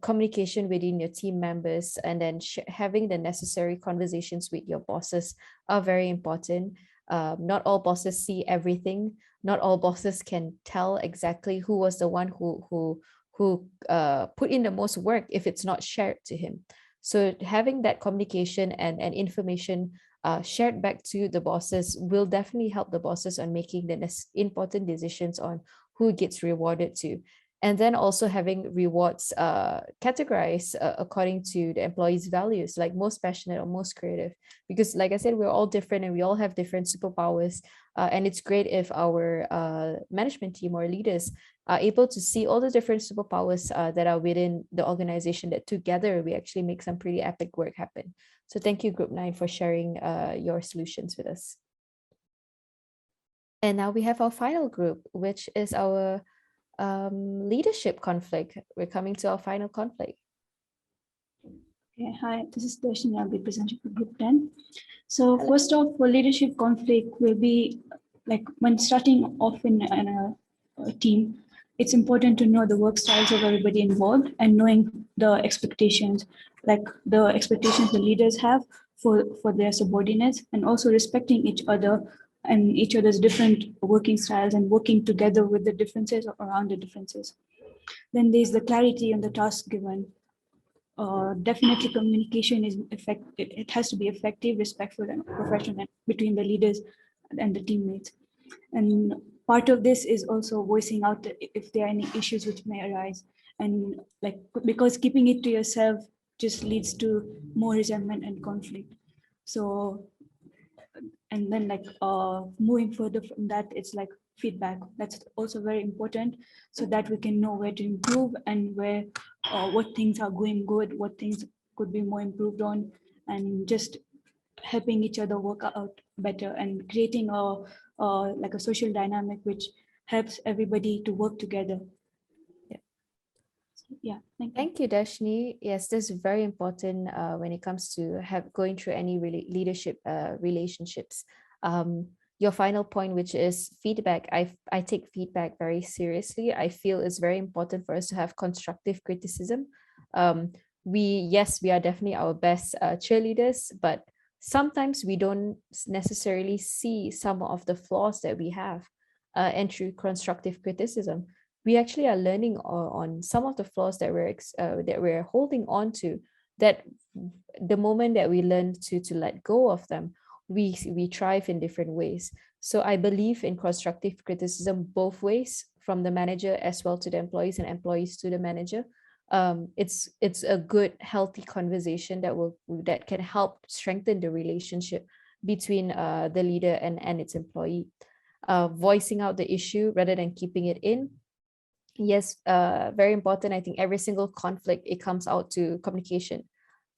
[SPEAKER 2] communication within your team members, and then having the necessary conversations with your bosses are very important. Not all bosses see everything. Not all bosses can tell exactly who was the one who who put in the most work if it's not shared to him. So having that communication and information shared back to the bosses will definitely help the bosses on making the important decisions on who gets rewarded to. And then also having rewards categorized according to the employees' values, like most passionate or most creative. Because like I said, we're all different and we all have different superpowers. And it's great if our management team or leaders are able to see all the different superpowers that are within the organization, that together we actually make some pretty epic work happen. So thank you, Group 9, for sharing your solutions with us. And now we have our final group, which is our leadership conflict. We're coming to our final conflict.
[SPEAKER 15] Okay, hi, this is Darshini. I'll be presenting for Group 10. So first off, for leadership conflict will be like when starting off in a team, it's important to know the work styles of everybody involved and knowing the expectations, like the expectations the leaders have for their subordinates, and also respecting each other and each other's different working styles and working together with the differences or around the differences. Then there's the clarity on the task given. Definitely communication is effective. It has to be effective, respectful, and professional between the leaders and the teammates. And part of this is also voicing out if there are any issues which may arise. And like, because keeping it to yourself just leads to more resentment and conflict. So, and then like moving further from that, it's like feedback. That's also very important, so that we can know where to improve and where what things are going good, what things could be more improved on, and just helping each other work out better and creating a like a social dynamic which helps everybody to work together. Yeah,
[SPEAKER 2] thank you, Darshini. Yes, this is very important when it comes to going through any leadership relationships. Your final point, which is feedback, I take feedback very seriously. I feel it's very important for us to have constructive criticism. We are definitely our best cheerleaders, but sometimes we don't necessarily see some of the flaws that we have. And through constructive criticism, we actually are learning on some of the flaws that we're holding on to, that the moment that we learn to let go of them, we thrive in different ways. So I believe in constructive criticism both ways, from the manager as well to the employees, and employees to the manager. It's a good, healthy conversation that can help strengthen the relationship between the leader and its employee. Voicing out the issue rather than keeping it in. Yes, very important. I think every single conflict, it comes out to communication,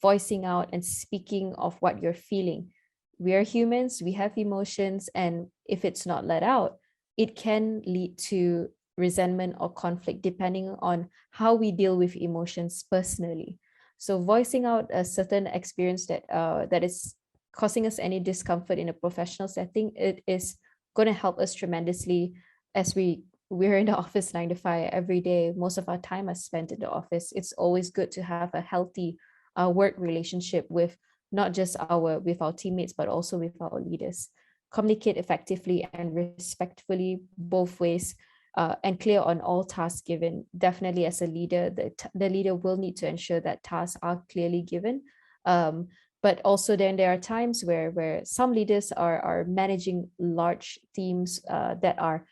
[SPEAKER 2] voicing out and speaking of what you're feeling. We are humans, we have emotions, and if it's not let out, it can lead to resentment or conflict depending on how we deal with emotions personally. So voicing out a certain experience that is causing us any discomfort in a professional setting, it is going to help us tremendously, as we're in the office 9 to 5 every day. Most of our time is spent in the office. It's always good to have a healthy work relationship with not just our teammates, but also with our leaders. Communicate effectively and respectfully both ways, and clear on all tasks given. Definitely as a leader, the leader will need to ensure that tasks are clearly given. But also then there are times where some leaders are managing large teams that are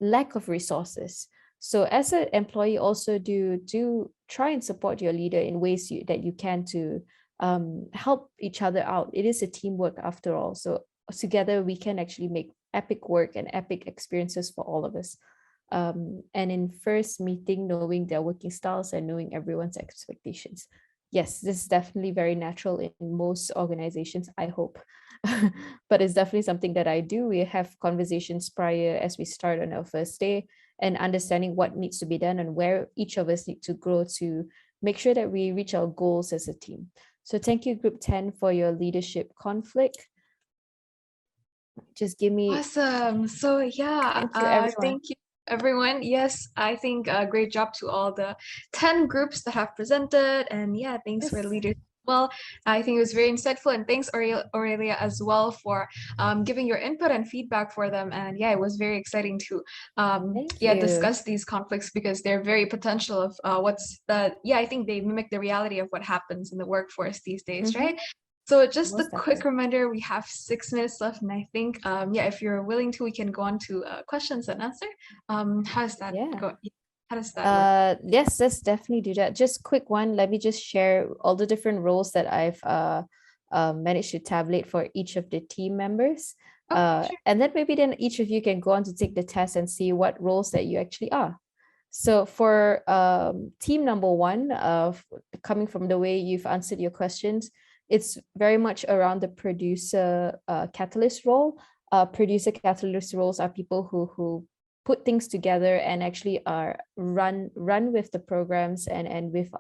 [SPEAKER 2] lack of resources. So as an employee, also do try and support your leader in ways that you can to help each other out. It is a teamwork after all. So together we can actually make epic work and epic experiences for all of us. And in first meeting, knowing their working styles and knowing everyone's expectations. Yes, this is definitely very natural in most organizations, I hope. But it's definitely something that I do. We have conversations prior as we start on our first day, and understanding what needs to be done and where each of us need to grow to make sure that we reach our goals as a team. So thank you, Group 10, for your leadership conflict. Just give me...
[SPEAKER 1] Awesome. So yeah, thank you, everyone. Yes, I think a great job to all the 10 groups that have presented. And yeah, thanks for leaders Well, I think it was very insightful, and thanks Aurelia as well for giving your input and feedback for them. And yeah, it was very exciting to
[SPEAKER 2] Thank you.
[SPEAKER 1] discuss these conflicts because they're very potential of I think they mimic the reality of what happens in the workforce these days, right? So just
[SPEAKER 2] Most
[SPEAKER 1] a quick
[SPEAKER 2] definitely.
[SPEAKER 1] reminder, we have 6 minutes left, and I think if you're willing to, we can go on to questions and answer. How's that go? How does that work?
[SPEAKER 2] Yes, let's definitely do that. Just quick one. Let me just share all the different roles that I've managed to tabulate for each of the team members. And then maybe then each of you can go on to take the test and see what roles that you actually are. So for team number one, coming from the way you've answered your questions, it's very much around the producer catalyst role. Producer catalyst roles are people who put things together and actually are run with the programs and with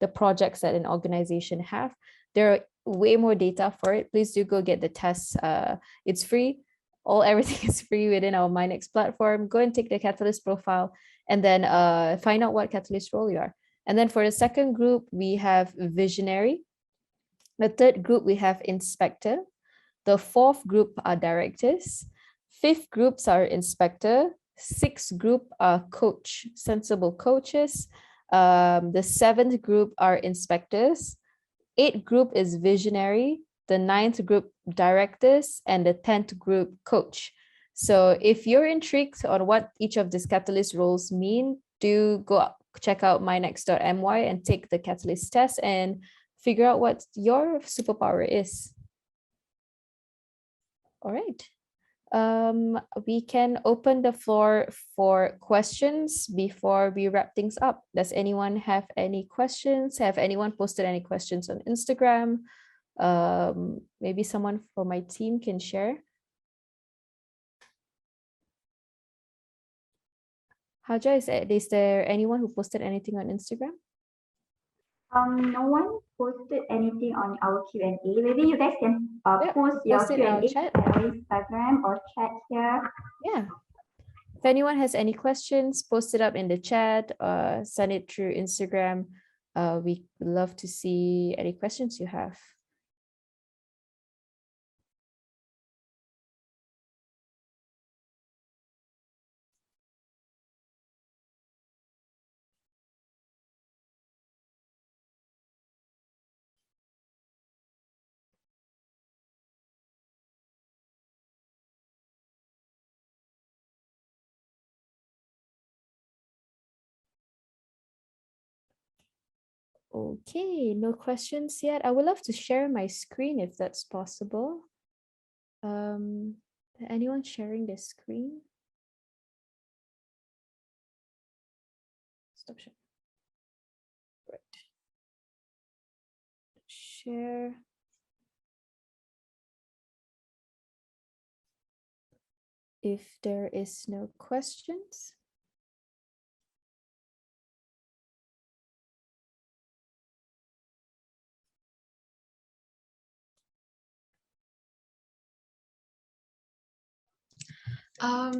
[SPEAKER 2] the projects that an organization have. There are way more data for it. Please do go get the tests. It's free. Everything is free within our Minex platform. Go and take the catalyst profile and then find out what catalyst role you are. And then for the second group, we have visionary. The third group, we have inspector. The fourth group are directors. Fifth groups are inspector. Sixth group are coach, sensible coaches. The seventh group are inspectors. Eighth group is visionary. The ninth group, directors, and the 10th group, coach. So if you're intrigued on what each of these catalyst roles mean, do go check out minex.my and take the catalyst test and figure out what your superpower is. All right. We can open the floor for questions before we wrap things up. Does anyone have any questions? Have anyone posted any questions on Instagram? Maybe someone from my team can share. Haja, is there anyone who posted anything on Instagram?
[SPEAKER 16] No one posted anything on our Q&A. Maybe you guys can post your Q&A on Instagram or chat here.
[SPEAKER 2] Yeah. If anyone has any questions, post it up in the chat, send it through Instagram. We love to see any questions you have. Okay, no questions yet. I would love to share my screen if that's possible. Anyone sharing their screen? Stop sharing. Right. Share. If there is no questions.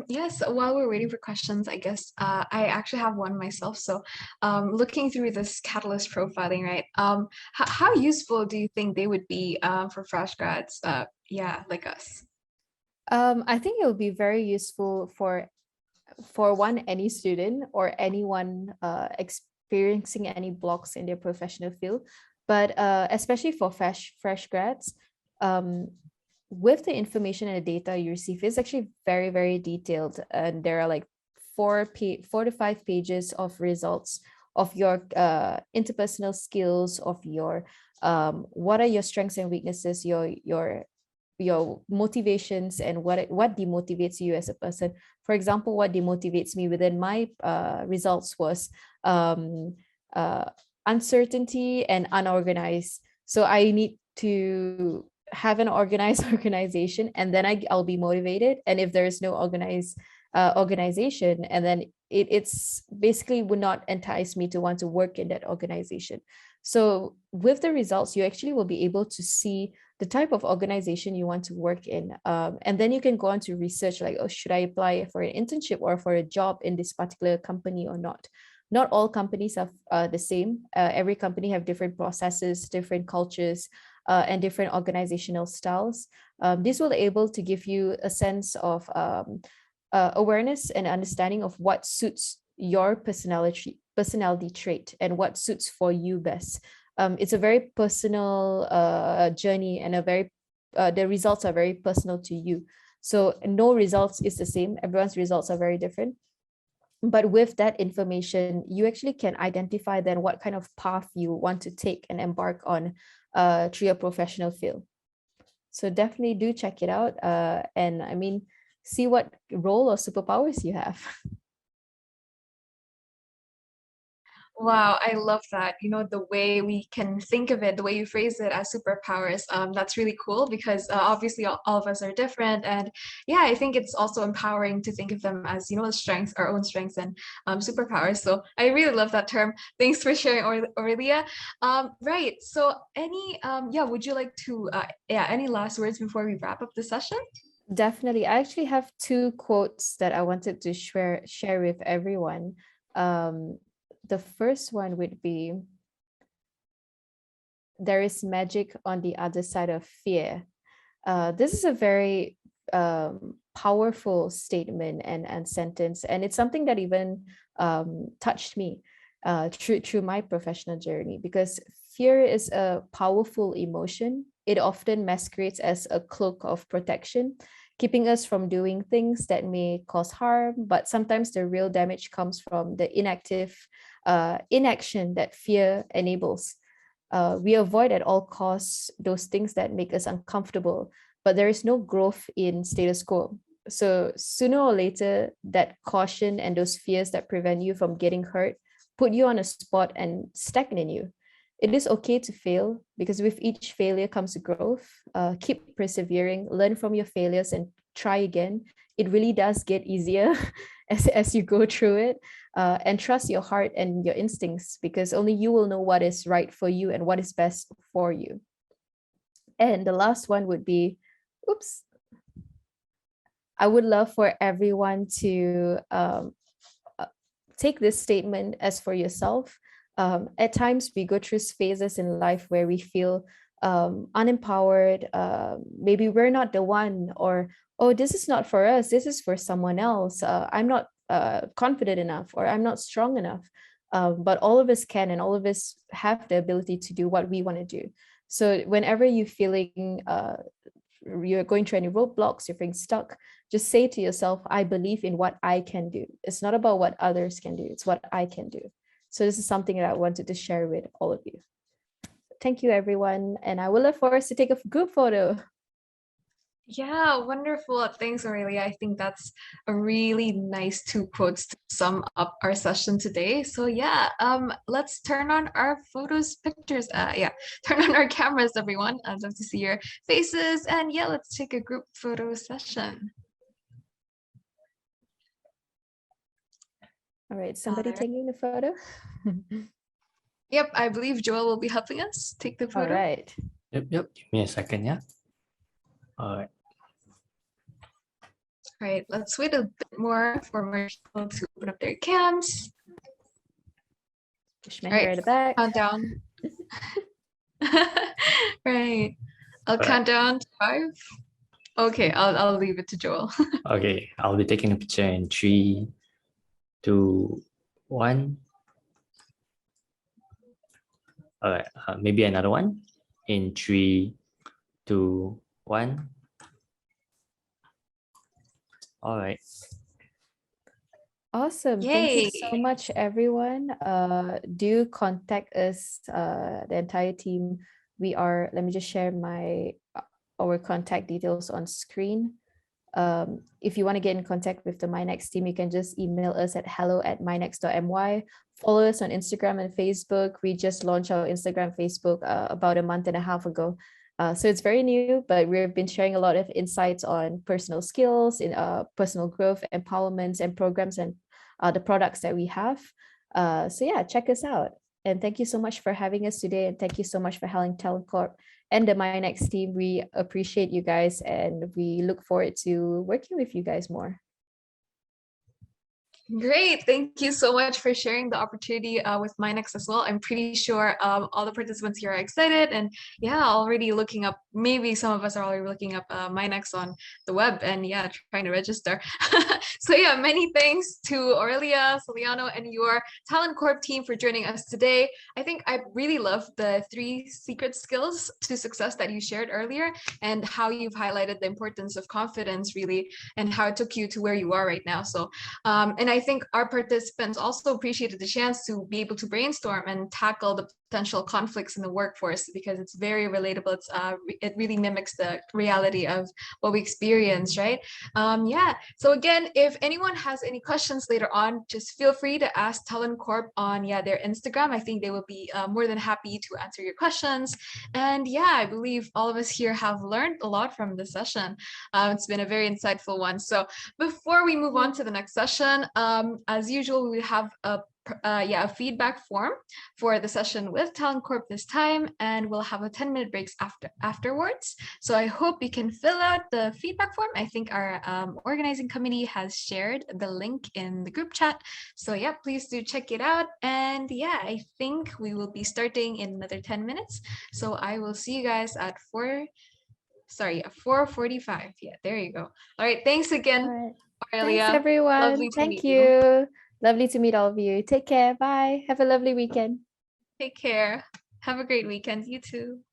[SPEAKER 1] Yes, while we're waiting for questions, I guess I actually have one myself. So looking through this catalyst profiling, right? How useful do you think they would be for fresh grads? Like us.
[SPEAKER 2] I think it will be very useful for any student or anyone experiencing any blocks in their professional field, but especially for fresh grads. With the information and the data you receive, it's actually very, very detailed. And there are like 4 to 5 pages of results of your interpersonal skills, of your what are your strengths and weaknesses, your motivations, and what demotivates you as a person. For example, what demotivates me within my results was uncertainty and unorganized. So I need to have an organized organization, and then I'll be motivated. And if there is no organization, and then it's basically would not entice me to want to work in that organization. So with the results, you actually will be able to see the type of organization you want to work in. And then you can go on to research like, oh, should I apply for an internship or for a job in this particular company or not? Not all companies are the same. Every company have different processes, different cultures, and different organizational styles. This will able to give you a sense of awareness and understanding of what suits your personality trait and what suits for you best. It's a very personal journey, and the results are very personal to you. So no results is the same. Everyone's results are very different. But with that information, you actually can identify then what kind of path you want to take and embark on through your professional field. So definitely do check it out. And I mean, see what role or superpowers you have.
[SPEAKER 1] Wow, I love that. The way we can think of it, the way you phrase it as superpowers, that's really cool because obviously all of us are different. And yeah, I think it's also empowering to think of them as, strengths, our own strengths and superpowers. So I really love that term. Thanks for sharing, Aurelia. Right. So would you like to, any last words before we wrap up the session?
[SPEAKER 2] Definitely. I actually have 2 quotes that I wanted to share with everyone. The first one would be, there is magic on the other side of fear. This is a very powerful statement and sentence, and it's something that even touched me through my professional journey, because fear is a powerful emotion. It often masquerades as a cloak of protection, keeping us from doing things that may cause harm, but sometimes the real damage comes from the inaction that fear enables. We avoid at all costs those things that make us uncomfortable, but there is no growth in status quo. So sooner or later, that caution and those fears that prevent you from getting hurt put you on a spot and stagnate you. It is okay to fail, because with each failure comes growth. Keep persevering, learn from your failures, and try again. It really does get easier as you go through it. And trust your heart and your instincts, because only you will know what is right for you and what is best for you. And the last one would be, I would love for everyone to take this statement as for yourself. At times we go through phases in life where we feel unempowered. Maybe we're not the one, or, oh, this is not for us, this is for someone else. I'm not confident enough, or I'm not strong enough. But all of us can, and all of us have the ability to do what we want to do. So whenever you're feeling you're going through any roadblocks, you're feeling stuck, just say to yourself, I believe in what I can do. It's not about what others can do, it's what I can do. So this is something that I wanted to share with all of you. Thank you, everyone. And I will look forward to take a group photo.
[SPEAKER 1] Yeah, wonderful. Thanks, Aurelia. I think that's a really nice 2 quotes to sum up our session today. So yeah, let's turn on our pictures. Turn on our cameras, everyone. I'd love to see your faces. And yeah, let's take a group photo session.
[SPEAKER 2] All right, somebody taking the photo?
[SPEAKER 1] Yep, I believe Joel will be helping us take the photo.
[SPEAKER 2] All right.
[SPEAKER 3] Yep. Give me a second, yeah. All right.
[SPEAKER 1] All right, let's wait a bit more for more people to open up their cams.
[SPEAKER 2] Push my hair at the back.
[SPEAKER 1] Countdown. Right. I'll count down to 5. Okay, I'll leave it to Joel.
[SPEAKER 3] Okay, I'll be taking a picture in 3, 2, 1. All right, maybe another one in 3, 2, 1. All right.
[SPEAKER 2] Awesome. Thank you so much, everyone. Do contact us, the entire team. We are, let me just share our contact details on screen. If you want to get in contact with the MyNext team, you can just email us at hello@mynext.my. Follow us on Instagram and Facebook. We just launched our Instagram, Facebook about a month and a half ago. So it's very new, but we've been sharing a lot of insights on personal skills, in personal growth, empowerments, and programs, and the products that we have. So yeah, check us out. And thank you so much for having us today. And thank you so much for having TalentCorp and the MyNext team. We appreciate you guys, and we look forward to working with you guys more.
[SPEAKER 1] Great. Thank you so much for sharing the opportunity with MyNext as well. I'm pretty sure all the participants here are excited and yeah, already looking up, maybe some of us are already looking up MyNext on the web and yeah, trying to register. So yeah, many thanks to Aurelia, Soliano, and your TalentCorp team for joining us today. I think I really love the 3 secret skills to success that you shared earlier and how you've highlighted the importance of confidence really and how it took you to where you are right now. So and I think our participants also appreciated the chance to be able to brainstorm and tackle the potential conflicts in the workforce because it's very relatable. It really mimics the reality of what we experience, right? Yeah. So again, if anyone has any questions later on, just feel free to ask TalentCorp on their Instagram. I think they will be more than happy to answer your questions. And yeah, I believe all of us here have learned a lot from this session. It's been a very insightful one. So before we move on to the next session, as usual, we have a feedback form for the session with TalentCorp this time, and we'll have a 10-minute breaks afterwards. So I hope you can fill out the feedback form. I think our organizing committee has shared the link in the group chat. So yeah, please do check it out. And yeah, I think we will be starting in another 10 minutes. So I will see you guys at 4:45. Yeah, there you go. All right, thanks again, Aurelia.
[SPEAKER 2] Thanks, everyone.
[SPEAKER 1] Lovely to
[SPEAKER 2] Thank
[SPEAKER 1] meet
[SPEAKER 2] you. Lovely to meet all of you. Take care. Bye. Have a lovely weekend.
[SPEAKER 1] Take care. Have a great weekend. You too.